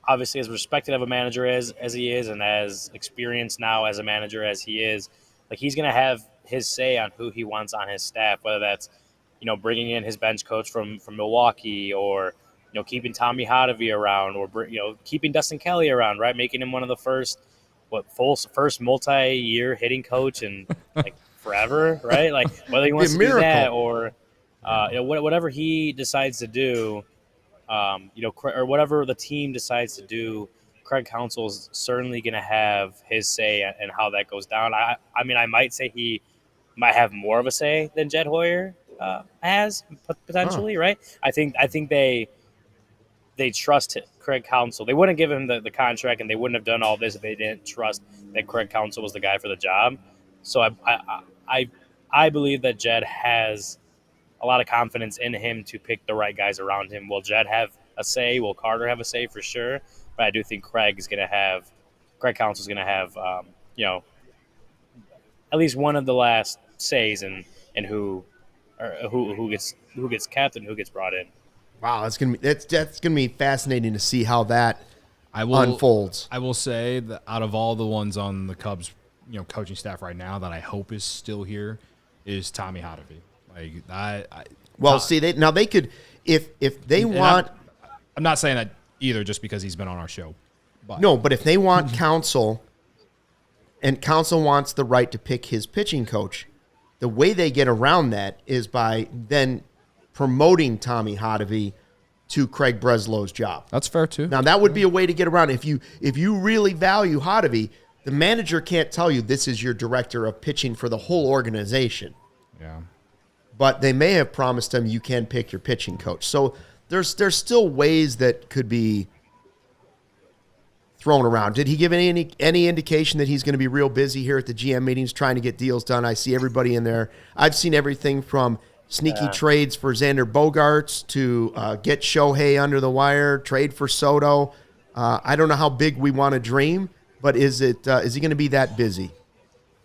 respected of a manager as he is, and as experienced now as a manager as he is, like he's going to have his say on who he wants on his staff, whether that's, bringing in his bench coach from Milwaukee, or, keeping Tommy Hotovy around, or, keeping Dustin Kelly around, right? Making him one of the first multi-year hitting coach in like forever, right? Like whether he wants to do that or, whatever he decides to do, or whatever the team decides to do, Craig Counsell is certainly going to have his say and how that goes down. I might say he might have more of a say than Jed Hoyer has potentially, right? I think they they trust Craig Counsell. They wouldn't give him the contract, and they wouldn't have done all this if they didn't trust that Craig Counsell was the guy for the job. So I believe that Jed has a lot of confidence in him to pick the right guys around him. Will Jed have a say? Will Carter have a say? For sure. But I do think Craig Counsell's going to have, at least one of the last says in who gets kept and who gets brought in. Wow, that's gonna be fascinating to see how that unfolds. I will say that out of all the ones on the Cubs, coaching staff right now that I hope is still here is Tommy Hotovy. They could if they want. I'm not saying that either just because he's been on our show. But if they want Counsell, and Counsell wants the right to pick his pitching coach, the way they get around that is by then promoting Tommy Hotovy to Craig Breslow's job. That's fair too. Now that would be a way to get around it. If you really value Hotovy, the manager can't tell you this is your director of pitching for the whole organization. Yeah. But they may have promised him you can pick your pitching coach. So there's still ways that could be thrown around. Did he give any indication that he's going to be real busy here at the GM meetings trying to get deals done? I see everybody in there. I've seen everything from sneaky trades for Xander Bogaerts to get Shohei under the wire, trade for Soto. I don't know how big we want to dream, but is he going to be that busy?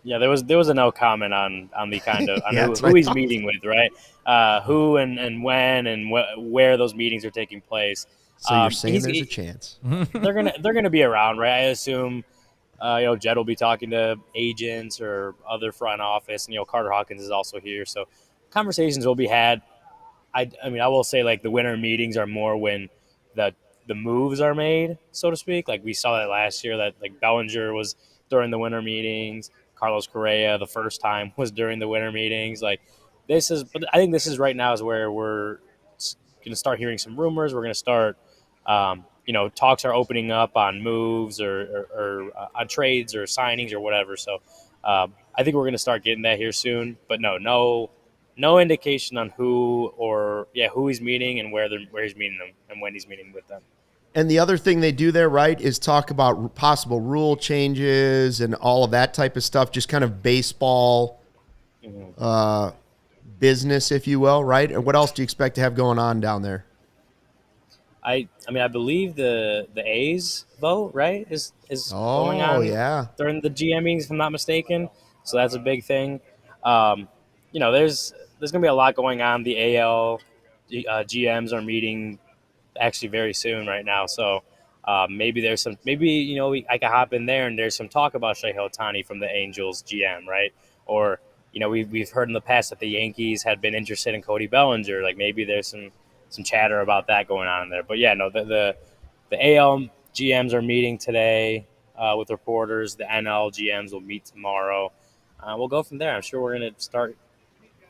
Yeah, there was a no comment on the kind of who he's meeting with, right? Who and when and where those meetings are taking place. So you're saying there's a chance they're gonna be around, right? I assume, Jed will be talking to agents or other front office, and Carter Hawkins is also here, so conversations will be had. I will say like the winter meetings are more when the moves are made, so to speak. Like we saw that last year that like Bellinger was during the winter meetings. Carlos Correa the first time was during the winter meetings. But I think this is right now is where we're going to start hearing some rumors. We're going to start, talks are opening up on moves or on trades or signings or whatever. So I think we're going to start getting that here soon. But no indication on who he's meeting and where he's meeting them and when he's meeting with them. And the other thing they do there, right, is talk about possible rule changes and all of that type of stuff, just kind of baseball business, if you will, right? And what else do you expect to have going on down there? I believe the A's vote, right, is going on during the GM meetings, if I'm not mistaken. So that's a big thing. There's going to be a lot going on. The AL GMs are meeting actually very soon right now. So maybe I can hop in there and there's some talk about Shohei Ohtani from the Angels GM, right? Or, we've heard in the past that the Yankees had been interested in Cody Bellinger. Like maybe there's some chatter about that going on in there. But yeah, no, the AL GMs are meeting today with reporters. The NL GMs will meet tomorrow. We'll go from there. I'm sure we're going to start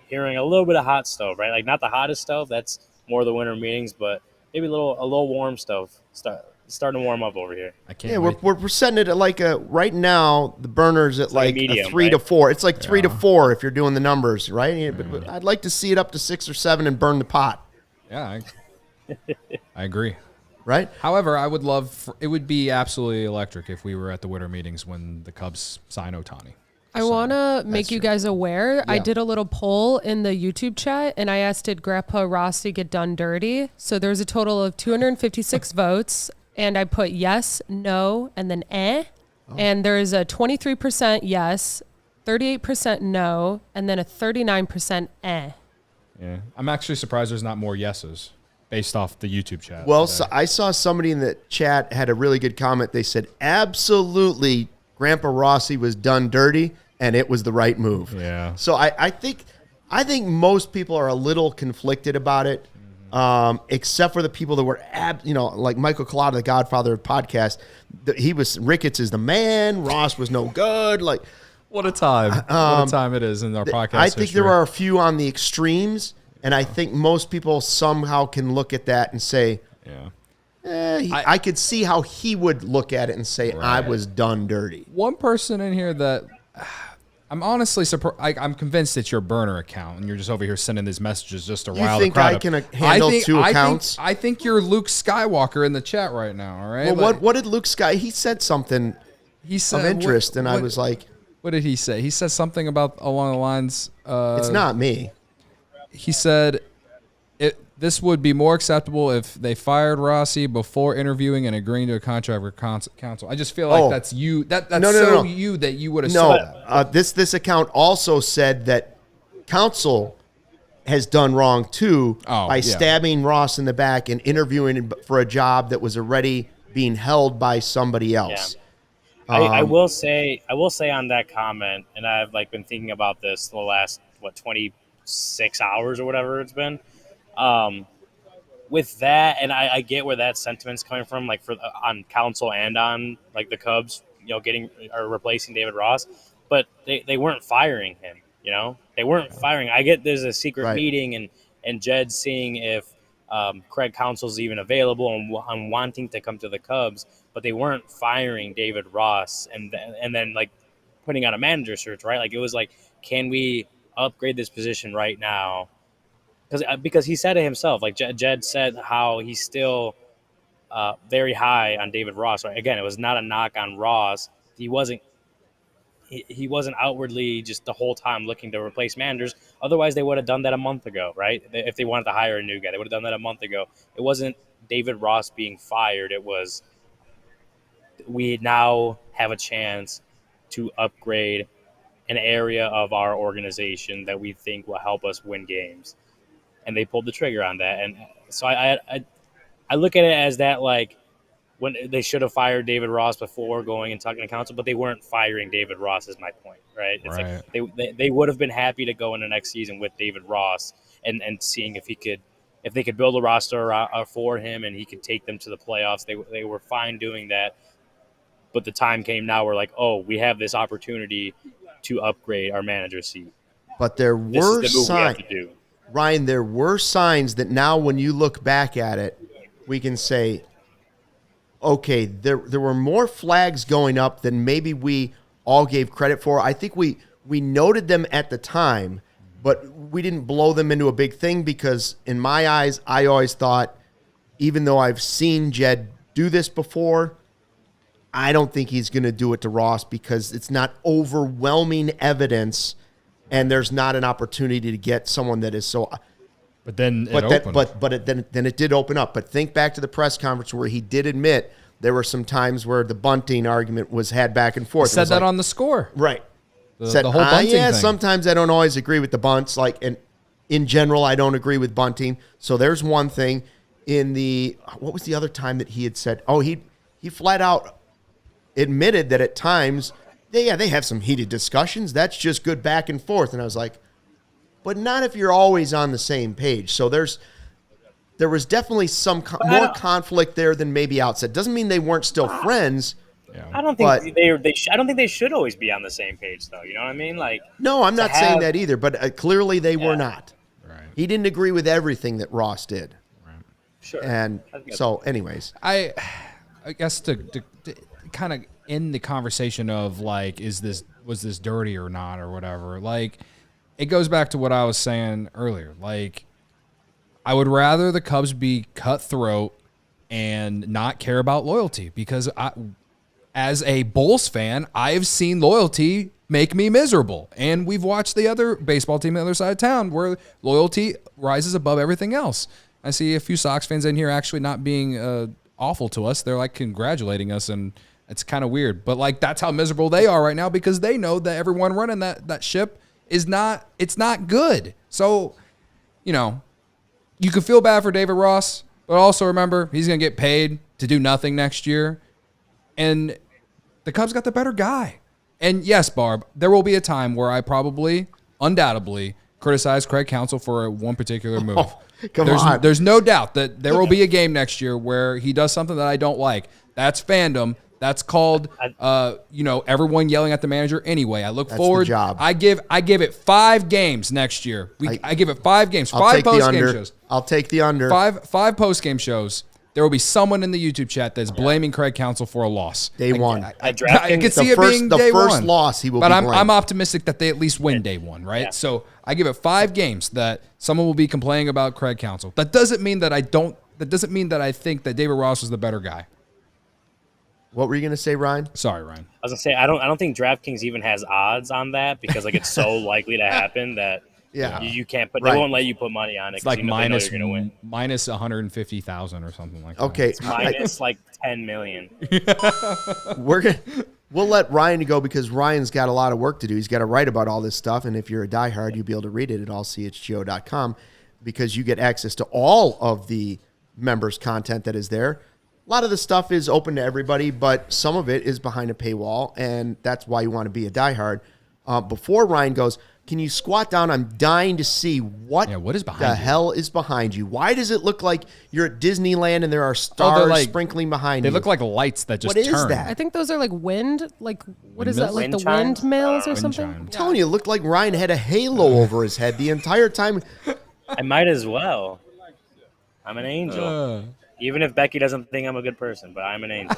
hearing a little bit of hot stove, right? Like not the hottest stove. That's more the winter meetings, but maybe a little warm stove. Starting to warm up over here. I can't. Yeah, we're setting it at like right now. The burner's at like medium, a 3 to 4. It's like 3 to 4 if you're doing the numbers, right? Yeah, but I'd like to see it up to 6 or 7 and burn the pot. Yeah, I agree. Right. However, it would be absolutely electric if we were at the winter meetings when the Cubs sign Ohtani. I want to make you guys aware. Yeah. I did a little poll in the YouTube chat, and I asked, did Grandpa Rossy get done dirty? So there's a total of 256 votes, and I put yes, no, and then eh. Oh. And there's a 23% yes, 38% no, and then a 39% eh. Yeah, I'm actually surprised there's not more yeses based off the YouTube chat. Well, so I saw somebody in the chat had a really good comment. They said, absolutely, Grandpa Rossy was done dirty, and it was the right move. Yeah. So I think most people are a little conflicted about it, except for the people that were, like Michael Collada, the Godfather of podcast. Ricketts is the man. Ross was no good. Like, what a time! What a time it is in our podcast. I think there are a few on the extremes, and I think most people somehow can look at that and say, yeah. I could see how he would look at it and say, I was done dirty. One person in here that I'm honestly surprised. I'm convinced it's your burner account, and you're just over here sending these messages just to rile the crowd. You think I can handle two accounts? I think you're Luke Skywalker in the chat right now. All right. Well, what did Luke He said something of interest, and I was like, "What did he say?" He said something about along the lines. It's not me. He said, "This would be more acceptable if they fired Rossy before interviewing and agreeing to a contract with Counsell." I just feel like that's you. That's no. You that you would have said that. This account also said that Counsell has done wrong too by stabbing Ross in the back and interviewing for a job that was already being held by somebody else. Yeah. I will say on that comment, and I've been thinking about this the last 26 hours or whatever it's been. With that, and I get where that sentiment's coming from, on Counsell and on the Cubs, getting or replacing David Ross, but they weren't firing him. They weren't firing. I get there's a secret meeting and Jed seeing if Craig Counsell's even available and wanting to come to the Cubs, but they weren't firing David Ross and then putting out a manager search, right? It was can we upgrade this position right now? Because he said it himself, Jed said how he's still very high on David Ross. Right? Again, it was not a knock on Ross. He wasn't outwardly just the whole time looking to replace managers. Otherwise, they would have done that a month ago, right? If they wanted to hire a new guy, they would have done that a month ago. It wasn't David Ross being fired. It was we now have a chance to upgrade an area of our organization that we think will help us win games. And they pulled the trigger on that. And so I look at it as that, when they should have fired David Ross before going and talking to Counsell, but they weren't firing David Ross is my point, right? It's they would have been happy to go into next season with David Ross and seeing if they could build a roster for him and he could take them to the playoffs. They were fine doing that. But the time came now where we have this opportunity to upgrade our manager seat. But there were signs. Ryan, there were signs that now when you look back at it, we can say, okay, there were more flags going up than maybe we all gave credit for. I think we noted them at the time, but we didn't blow them into a big thing because in my eyes, I always thought, even though I've seen Jed do this before, I don't think he's going to do it to Ross because it's not overwhelming evidence and there's not an opportunity to get someone that is so. But then it did open up. But think back to the press conference where he did admit there were some times where the bunting argument was had back and forth. He said that on the score, right? The whole bunting thing. Sometimes I don't always agree with the bunts. And in general, I don't agree with bunting. So there's one thing. What was the other time that he had said? Oh, he flat out admitted that at times. They have some heated discussions. That's just good back and forth. And I was like, but not if you're always on the same page. So there was definitely some more conflict there than maybe outside. Doesn't mean they weren't still friends. Yeah. I don't think I don't think they should always be on the same page, though. You know what I mean? No, I'm not saying that either. But clearly they were not. Right. He didn't agree with everything that Ross did. Right. Sure. And so, anyways, I guess to kind of in the conversation of was this dirty or not or whatever, it goes back to what I was saying earlier. I would rather the Cubs be cutthroat and not care about loyalty because as a Bulls fan, I've seen loyalty make me miserable. And we've watched the other baseball team on the other side of town where loyalty rises above everything else. I see a few Sox fans in here actually not being awful to us. They're congratulating us, and it's kind of weird. But that's how miserable they are right now because they know that everyone running that ship it's not good. So, you can feel bad for David Ross, but also remember he's going to get paid to do nothing next year. And the Cubs got the better guy. And yes, Barb, there will be a time where I probably, undoubtedly, criticize Craig Counsell for one particular move. Oh, there's no doubt that there will be a game next year where he does something that I don't like. That's fandom. That's called, everyone yelling at the manager. Anyway, I look forward. The job. I give it 5 games next year. I give it 5 games, 5 post-game shows. I'll take the under. Five post-game shows. there will be someone in the YouTube chat that's blaming Craig Counsell for a loss. Day one. I could see it being the day first one. loss he will but be I'm optimistic that they at least win day one, right? Yeah. So I give it 5 games that someone will be complaining about Craig Counsell. That doesn't mean that I think that David Ross is the better guy. What were you going to say, Ryan? Sorry, Ryan. I was gonna say I don't think DraftKings even has odds on that because like it's so likely to happen that you can't put. They won't let you put money on it. It's like they know you're gonna win. minus 150,000 or something like that. Okay, It's minus like 10 million. We'll let Ryan go because Ryan's got a lot of work to do. He's got to write about all this stuff, and if you're a diehard, you'll be able to read it at allchgo.com because you get access to all of the members' content that is there. A lot of the stuff is open to everybody, but some of it is behind a paywall, and that's why you want to be a diehard. Before Ryan goes, can you squat down? I'm dying to see what is behind the you? hell is behind you. Why does it look like you're at Disneyland and there are stars sprinkling behind you? They look like lights that just turn. What is that? I think those are like wind, like what is that? Like Wind the chimes? windmills or Wind something? chimes. I'm telling you, it looked like Ryan had a halo over his head the entire time. I might as well. I'm an angel. Even if Becky doesn't think I'm a good person, but I'm an angel.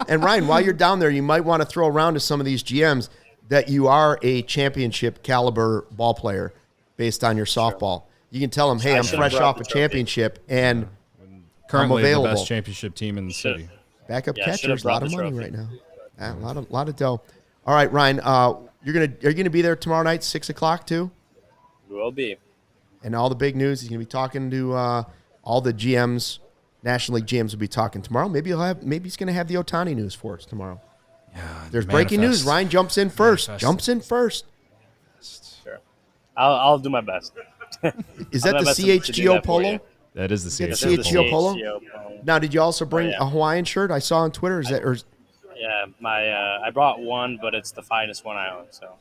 And Ryan, while you're down there, you might want to throw around to some of these GMs that you are a championship caliber ball player based on your softball. You can tell them, hey, I'm fresh off a championship and Currently I'm available. the best championship team in the city. Backup Yeah, catchers, should've a lot brought of the money trophy. right now. Yeah, a lot of dough. All right, Ryan, are you gonna be there tomorrow night, 6:00 too? Will be. And all the big news. He's gonna be talking to all the GMs, National League GMs will be talking tomorrow. Maybe he's gonna have the Ohtani news for us tomorrow. Yeah, There's breaking news. Ryan jumps in first. Manifest. Sure. I'll do my best. Is I'll that do the my best to do CHGO that for polo? you. That is the Yeah, CHGO. CHGO polo? CHGO polo. Now, did you also bring yeah. a Hawaiian shirt? I saw on Twitter. Yeah, I brought one, but it's the finest one I own. So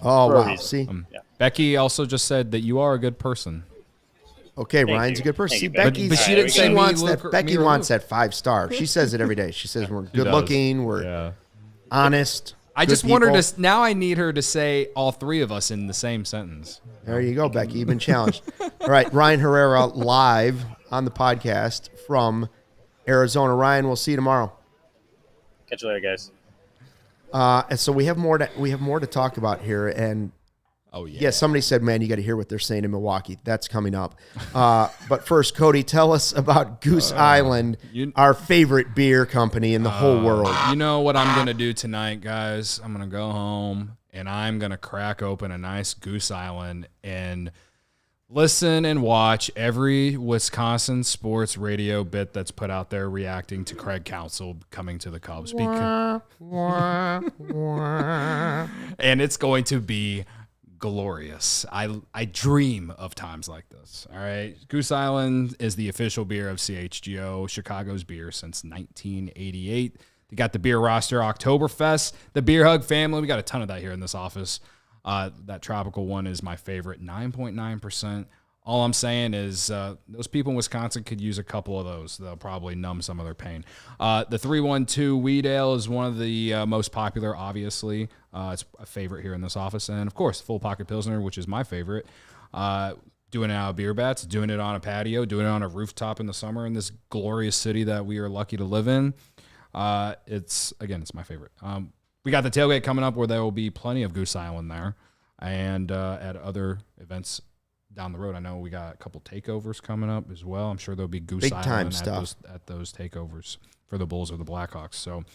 Oh, For a wow. reason. See? Becky also just said that you are a good person. Okay, Thank Ryan's you. a good person. Thank See, you, Becky, Becky. she didn't say me, wants Luke, that. or Becky me or wants Luke. that 5-star. She says it every day. She says we're good does. looking, we're honest. I good just want her people. to. Now I need her to say all 3 of us in the same sentence. There you go, Becky. You've been challenged. All right, Ryan Herrera live on the podcast from Arizona. Ryan, we'll see you tomorrow. catch you later, guys. And so we have more to talk about here, and Oh yeah. yeah, somebody said, "Man, you got to hear what they're saying in Milwaukee." That's coming up. But first, Cody, tell us about Goose Island, our favorite beer company in the whole world. You know what I'm gonna do tonight, guys? I'm gonna go home and I'm gonna crack open a nice Goose Island and listen and watch every Wisconsin sports radio bit that's put out there reacting to Craig Counsell coming to the Cubs. And it's going to be glorious. I dream of times like this. All right. Goose Island is the official beer of CHGO, Chicago's beer since 1988. They got the beer roster, Oktoberfest, the Beer Hug family. We got a ton of that here in this office. That tropical one is my favorite, 9.9%. All I'm saying is those people in Wisconsin could use a couple of those. They'll probably numb some of their pain. The 312 Wheat Ale is one of the most popular, obviously. It's a favorite here in this office. And, of course, Full Pocket Pilsner, which is my favorite. Doing it out of beer bats, doing it on a patio, doing it on a rooftop in the summer in this glorious city that we are lucky to live in. It's my favorite. We got the tailgate coming up where there will be plenty of Goose Island there. And at other events down the road, I know we got a couple takeovers coming up as well. I'm sure there'll be Goose Big Island time stuff at those takeovers for the Bulls or the Blackhawks. So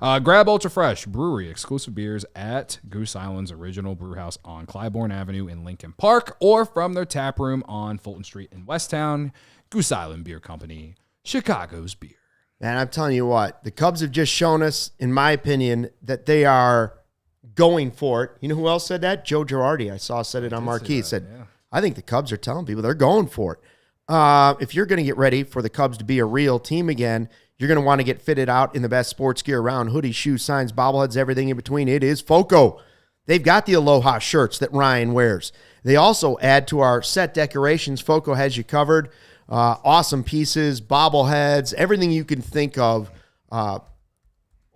grab Ultra Fresh Brewery exclusive beers at Goose Island's original brew house on Clybourne Avenue in Lincoln Park or from their tap room on Fulton Street in Westtown. Goose Island Beer Company, Chicago's beer. And I'm telling you what, the Cubs have just shown us, in my opinion, that they are going for it. You know who else said that? Joe Girardi. I saw said it on Marquee. Said, I think the Cubs are telling people they're going for it. If you're going to get ready for the Cubs to be a real team again, you're going to want to get fitted out in the best sports gear around. Hoodies, shoes, signs, bobbleheads, everything in between. It is FOCO. They've got the Aloha shirts that Ryan wears. They also add to our set decorations. FOCO has you covered. Awesome pieces, bobbleheads, everything you can think of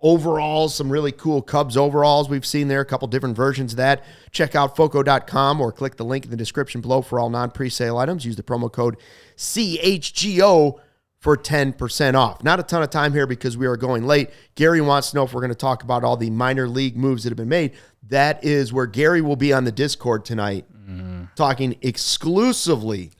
overalls, some really cool Cubs overalls we've seen there, a couple different versions of that. Check out foco.com or click the link in the description below for all non-presale items. Use the promo code CHGO for 10% off. Not a ton of time here because we are going late. Gary wants to know if we're going to talk about all the minor league moves that have been made. That is where Gary will be on the Discord tonight, talking exclusively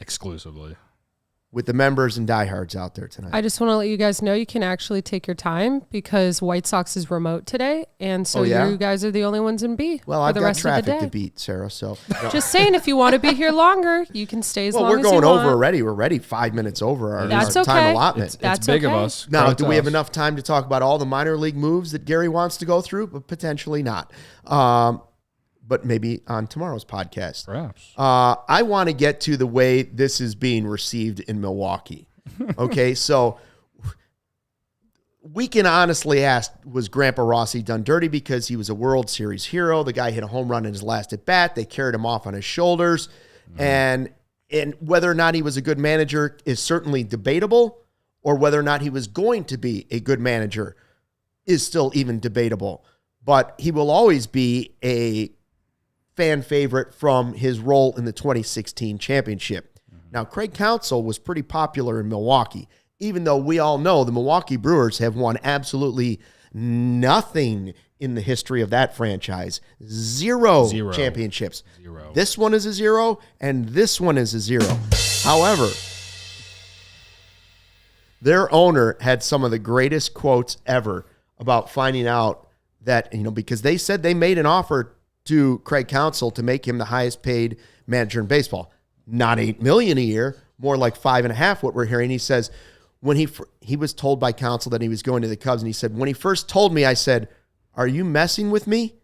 with the members and diehards out there tonight. I just want to let you guys know you can actually take your time because White Sox is remote today, and so you guys are the only ones in B. Well, I've got traffic to beat, Sarah. So just saying, if you want to be here longer, you can stay as long as you want. Well, we're going over already. We're already 5 minutes over our time allotment. It's big of us. Now, do we have enough time to talk about all the minor league moves that Gary wants to go through? But potentially not. But maybe on tomorrow's podcast. Perhaps. I want to get to the way this is being received in Milwaukee. Okay, so we can honestly ask, was Grandpa Rossy done dirty because he was a World Series hero? The guy hit a home run in his last at-bat. They carried him off on his shoulders. And whether or not he was a good manager is certainly debatable, or whether or not he was going to be a good manager is still even debatable. But he will always be a fan favorite from his role in the 2016 championship. Now, Craig Counsell was pretty popular in Milwaukee, even though we all know the Milwaukee Brewers have won absolutely nothing in the history of that franchise. Zero championships. This one is a 0, and this one is a 0. However, their owner had some of the greatest quotes ever about finding out that, because they said they made an offer to Craig Counsell to make him the highest paid manager in baseball. Not $8 million a year, more like $5.5 million, what we're hearing. He says when he was told by Counsell that he was going to the Cubs, and he said, when he first told me, I said, "Are you messing with me?"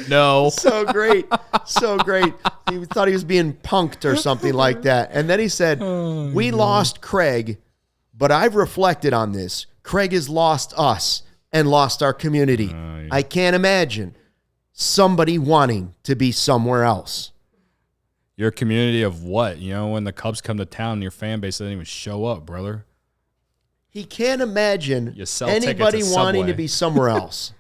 No. So great. So great. He thought he was being punked or something like that. And then he said, we lost Craig, but I've reflected on this. Craig has lost us and lost our community. I can't imagine somebody wanting to be somewhere else. Your community of what? When the Cubs come to town, your fan base doesn't even show up, brother. He can't imagine anybody wanting to be somewhere else.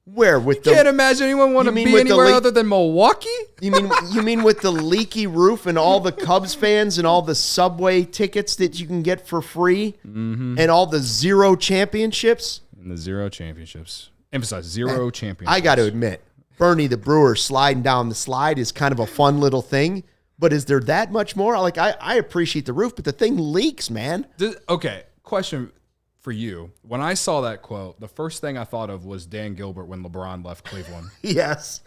Where can't imagine anyone want to be anywhere other than Milwaukee? You mean with the leaky roof and all the Cubs fans and all the subway tickets that you can get for free and all the 0 championships? And the 0 championships. Emphasize 0 championships. I got to admit, Bernie the Brewer sliding down the slide is kind of a fun little thing. But is there that much more? I appreciate the roof, but the thing leaks, man. Okay, question for you. When I saw that quote, the first thing I thought of was Dan Gilbert when LeBron left Cleveland. Yes.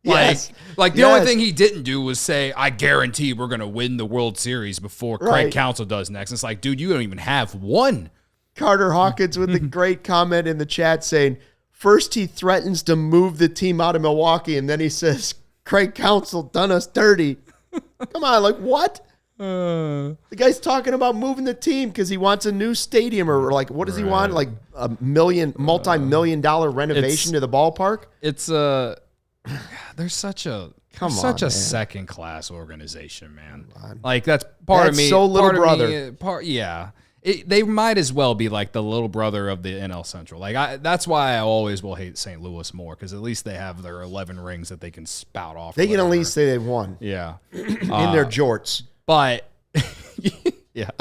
The only thing he didn't do was say, I guarantee we're going to win the World Series before Craig Counsell does next. It's like, dude, you don't even have one. Carter Hawkins with a great comment in the chat saying, first he threatens to move the team out of Milwaukee, and then he says, Craig Counsell done us dirty. Come on, what? The guy's talking about moving the team because he wants a new stadium or what does he want? Like a multi-million dollar renovation to the ballpark? It's there's such a second class organization, man. That's part of me. So little brother. They might as well be like the little brother of the NL Central. That's why I always will hate St. Louis more, because at least they have their 11 rings that they can spout off. They can at least say they've won. Yeah. In their jorts. But yeah.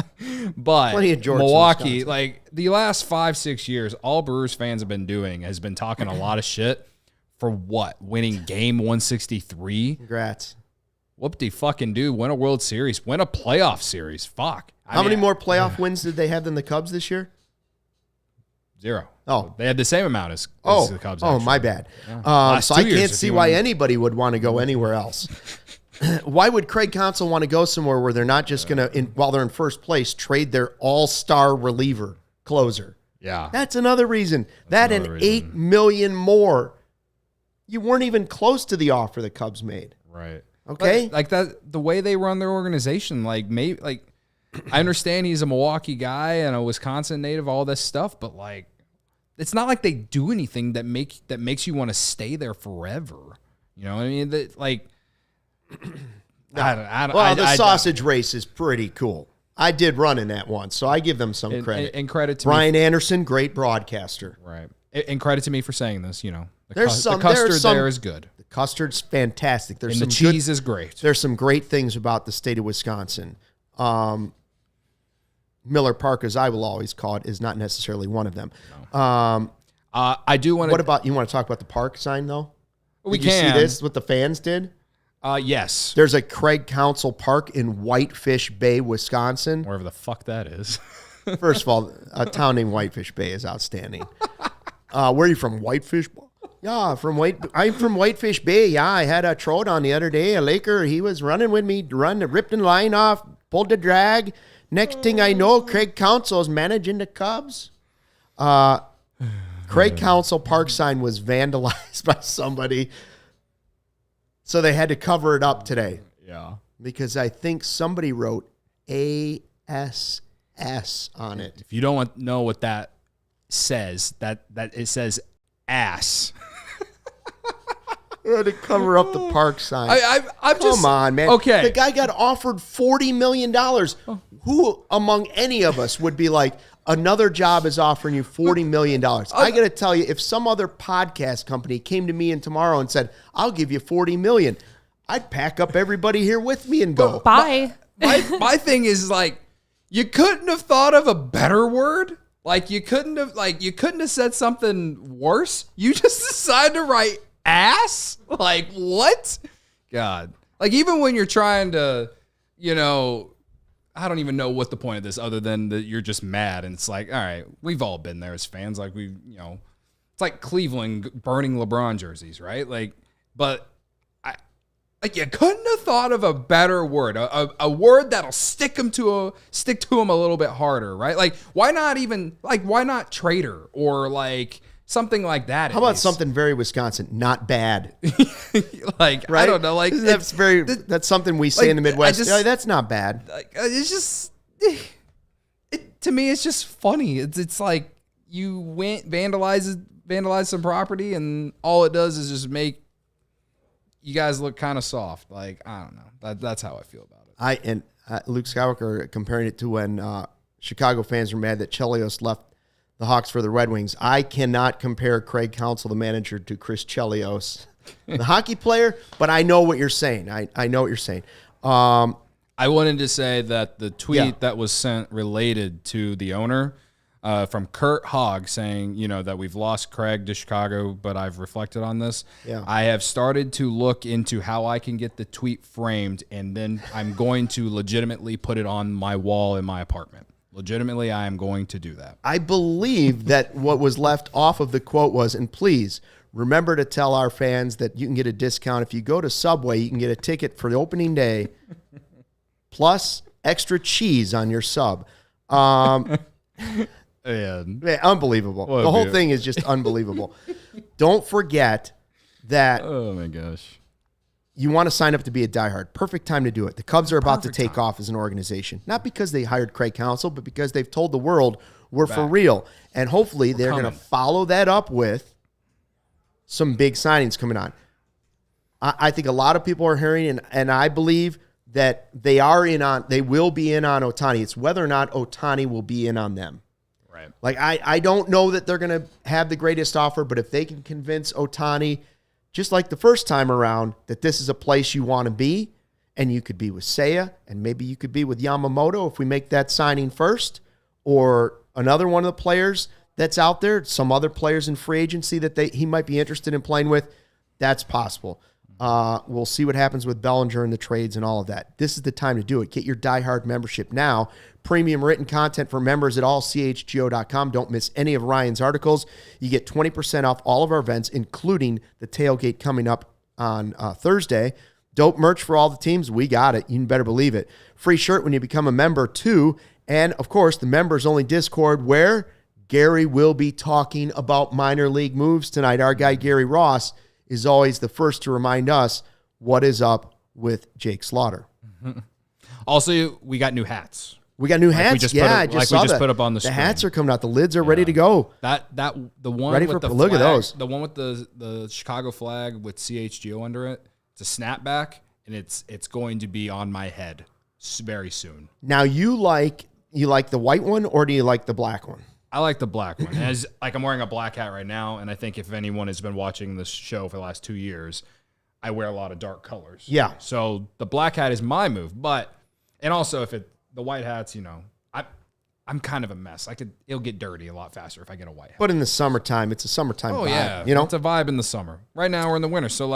But plenty of jorts Milwaukee, the last 5-6 years, all Brewers fans have been doing has been talking a lot of shit for what? Winning game 163? Congrats. Whoop de fucking do. Win a World Series. Win a playoff series. Fuck. How many more playoff wins did they have than the Cubs this year? 0. Oh. They had the same amount as the Cubs. Oh, my bad. Yeah. So I can't see why anybody would want to go anywhere else. Why would Craig Counsell want to go somewhere where they're not just going to, while they're in first place, trade their all-star reliever closer? Yeah. That's another reason. $8 million more. You weren't even close to the offer the Cubs made. Right. Okay? But the way they run their organization, I understand he's a Milwaukee guy and a Wisconsin native, all this stuff, but it's not like they do anything that makes you want to stay there forever. You know what I mean? The sausage race is pretty cool. I did run in that once, so I give them some credit. And credit to Brian Anderson, great broadcaster. Right. And credit to me for saying this, you know. The custard there is good. The custard's fantastic. And the cheese is great. There's some great things about the state of Wisconsin. Miller Park, as I will always call it, is not necessarily one of them. No. I do want to... What about, you want to talk about the park sign, though? We Did you see this, what the fans did? Yes. There's a Craig Counsell Park in Whitefish Bay, Wisconsin. Wherever the fuck that is. First of all, a town named Whitefish Bay is outstanding. Where are you from? Whitefish? Yeah, I'm from Whitefish Bay. Yeah, I had a trout on the other day. A Laker, he was running with me, ripped the line off, pulled the drag. Next thing I know, Craig Counsell is managing the Cubs. Craig Counsell Park sign was vandalized by somebody. So they had to cover it up today. Yeah. Because I think somebody wrote ASS on it. If you don't know what that says, that it says ass. They had to cover up the park sign. Come on, man. Okay. The guy got offered $40 million. Who among any of us would be like, another job is offering you $40 million? I got to tell you, if some other podcast company came to me tomorrow and said, I'll give you $40 million, I'd pack up everybody here with me and go. Bye. My thing is, like, you couldn't have thought of a better word. Like, you couldn't have said something worse. You just decided to write ass? Like, what? God. Like, even when you're trying to, you know, I don't even know what the point of this other than that you're just mad. And it's like, all right, we've all been there as fans. Like, it's like Cleveland burning LeBron jerseys, right? Like, but you couldn't have thought of a better word, a word that'll stick to him a little bit harder, right? Like, why not traitor or like something like that? How about something very Wisconsin? Not bad. Like, right? I don't know. Like, that's something we say like, in the Midwest. That's not bad. Like, it's just, to me, it's just funny. It's like you went vandalize some property, and all it does is just make you guys look kind of soft. Like, I don't know. That's how I feel about it. Luke Skywalker comparing it to when Chicago fans were mad that Chelios left the Hawks for the Red Wings. I cannot compare Craig Counsell, the manager, to Chris Chelios, the hockey player, but I know what you're saying. I know what you're saying. I wanted to say that the tweet that was sent related to the owner from Kurt Hogg saying, you know, that we've lost Craig to Chicago, but I've reflected on this. Yeah. I have started to look into how I can get the tweet framed, and then I'm going to legitimately put it on my wall in my apartment. Legitimately, I am going to do that. I believe that what was left off of the quote was, and please remember to tell our fans that you can get a discount. If you go to Subway, you can get a ticket for the opening day plus extra cheese on your sub. Man, unbelievable. The whole thing is just unbelievable. Don't forget that. Oh, my gosh. You want to sign up to be a diehard. Perfect time to do it. The Cubs are about to take off as an organization. Not because they hired Craig Counsell, but because they've told the world we're for real. And hopefully they're going to follow that up with some big signings coming on. I think a lot of people are hearing, and I believe that they will be in on Ohtani. It's whether or not Ohtani will be in on them. Right. Like, I don't know that they're going to have the greatest offer, but if they can convince Ohtani, just like the first time around, that this is a place you want to be, and you could be with Seiya, and maybe you could be with Yamamoto if we make that signing first, or another one of the players that's out there, some other players in free agency that he might be interested in playing with, that's possible. We'll see what happens with Bellinger and the trades and all of that. This is the time to do it. Get your diehard membership now. Premium written content for members at allchgo.com. Don't miss any of Ryan's articles. You get 20% off all of our events, including the tailgate coming up on Thursday. Dope merch for all the teams. We got it. You better believe it. Free shirt when you become a member, too. And, of course, the members-only Discord where Gary will be talking about minor league moves tonight. Our guy, Gary Ross, is always the first to remind us what is up with Jake Slaughter. Mm-hmm. Also, we got new hats. We got new hats. I just put up on the screen. The hats are coming out. The lids are ready to go. The one ready with for the look flag, at those. The one with the Chicago flag with CHGO under it. It's a snapback, and it's going to be on my head. very soon. Now, you like the white one, or do you like the black one? I like the black one. As like I'm wearing a black hat right now, and I think if anyone has been watching this show for the last 2 years, I wear a lot of dark colors. Yeah. So the black hat is my move, and also the white hats, I'm kind of a mess. It'll get dirty a lot faster if I get a white hat. But in the summertime, it's a summertime vibe. Yeah, it's a vibe in the summer. Right now we're in the winter, so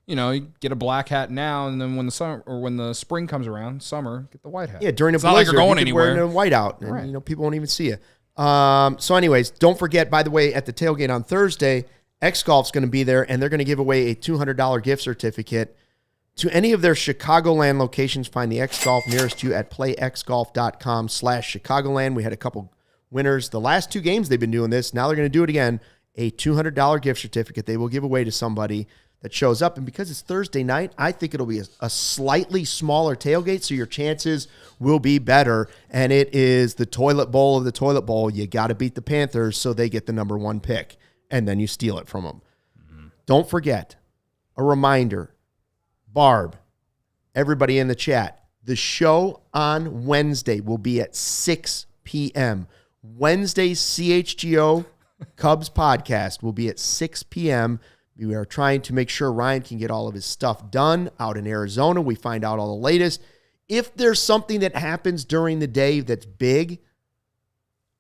you get a black hat now, and then when the spring comes around, summer, get the white hat. Yeah, during a blizzard, not like you're going anywhere. Wearing a white out, and people won't even see you. So anyways, don't forget, by the way, at the tailgate on Thursday, X Golf's going to be there, and they're going to give away a $200 gift certificate to any of their Chicagoland locations. Find the X Golf nearest you at playxgolf.com/Chicagoland. We had a couple winners. The last 2 games they've been doing this. Now they're going to do it again. A $200 gift certificate they will give away to somebody that shows up. And because it's Thursday night, I think it'll be a slightly smaller tailgate, so your chances will be better. And it is the toilet bowl of the toilet bowl. You got to beat the Panthers so they get the number 1 pick, and then you steal it from them. Mm-hmm. Don't forget, a reminder, Barb, everybody in the chat, the show on Wednesday will be at 6 p.m. Wednesday's CHGO Cubs podcast will be at 6 p.m. We are trying to make sure Ryan can get all of his stuff done out in Arizona. We find out all the latest. If there's something that happens during the day that's big,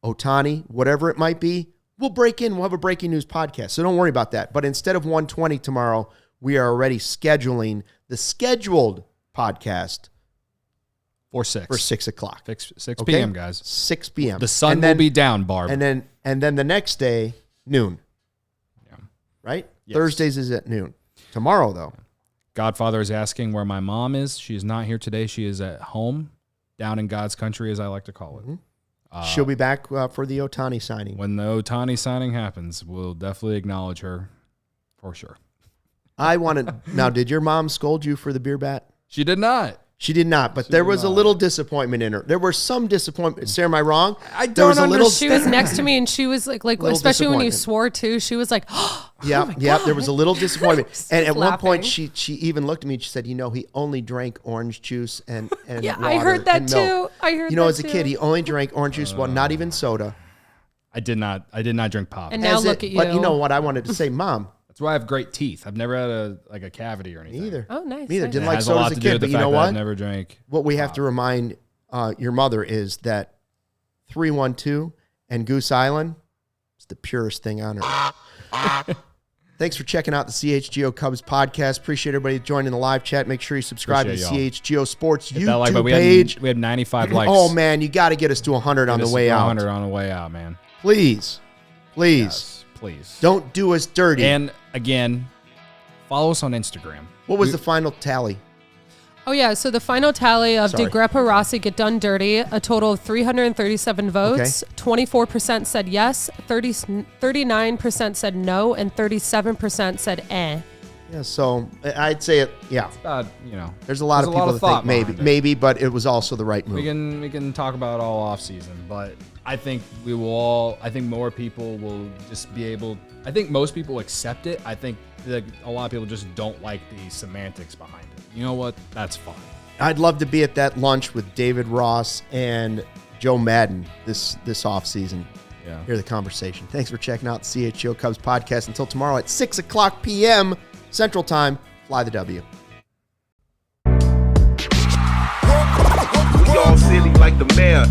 Ohtani, whatever it might be, we'll break in. We'll have a breaking news podcast. So don't worry about that. But instead of 1:20 tomorrow, we are already scheduling the scheduled podcast for 6 o'clock. 6 p.m., guys. 6 p.m. The sun will be down, Barb. And then the next day, noon. Yeah. Right? Yes. Thursdays is at noon. Tomorrow, though. Godfather is asking where my mom is. She is not here today. She is at home, down in God's country, as I like to call it. Mm-hmm. She'll be back for the Ohtani signing. When the Ohtani signing happens, we'll definitely acknowledge her for sure. Now, did your mom scold you for the beer bat? She did not. She did not, but there was a little disappointment in her. There was some disappointment. Sarah, am I wrong? I don't understand. She was next to me, and she was like especially when you swore too, she was like, oh yeah, there was a little disappointment. And at one point, laughing. she even looked at me and she said, he only drank orange juice and yeah, water I heard that and milk. too. I heard that as a kid, he only drank orange juice, not even soda. I did not drink pop. And now look at you. But you know what I wanted to say, Mom. That's why I have great teeth. I've never had a cavity or anything. Me either. Oh, nice. Me either. Nice. Didn't like soda as a kid, but you know what? I never drank. What we have to remind your mother is that 312 and Goose Island is the purest thing on earth. Thanks for checking out the CHGO Cubs podcast. Appreciate everybody joining the live chat. Make sure you subscribe to the CHGO Sports YouTube page. We had 95 likes. Oh, man, you got to get us to 100 on the way out. 100 on the way out, man. Please. Yes, please. Don't do us dirty. And again, follow us on Instagram. What was the final tally? Oh, yeah. So the final tally of Did Grandpa Rossy Get Done Dirty? A total of 337 votes. Okay. 24% said yes, 39% said no, and 37% said eh. Yeah, so I'd say it, yeah. It's about, there's a lot of people that think maybe, but it but also the right move. We can talk about it all off season, but I think I think more people will just be able, I think most people accept it. I think that a lot of people just don't like the semantics behind it. You know what? That's fine. I'd love to be at that lunch with David Ross and Joe Madden this offseason. Yeah. Hear the conversation. Thanks for checking out the CHGO Cubs podcast. Until tomorrow at 6 o'clock p.m. Central Time, fly the W. We all silly like the mayor.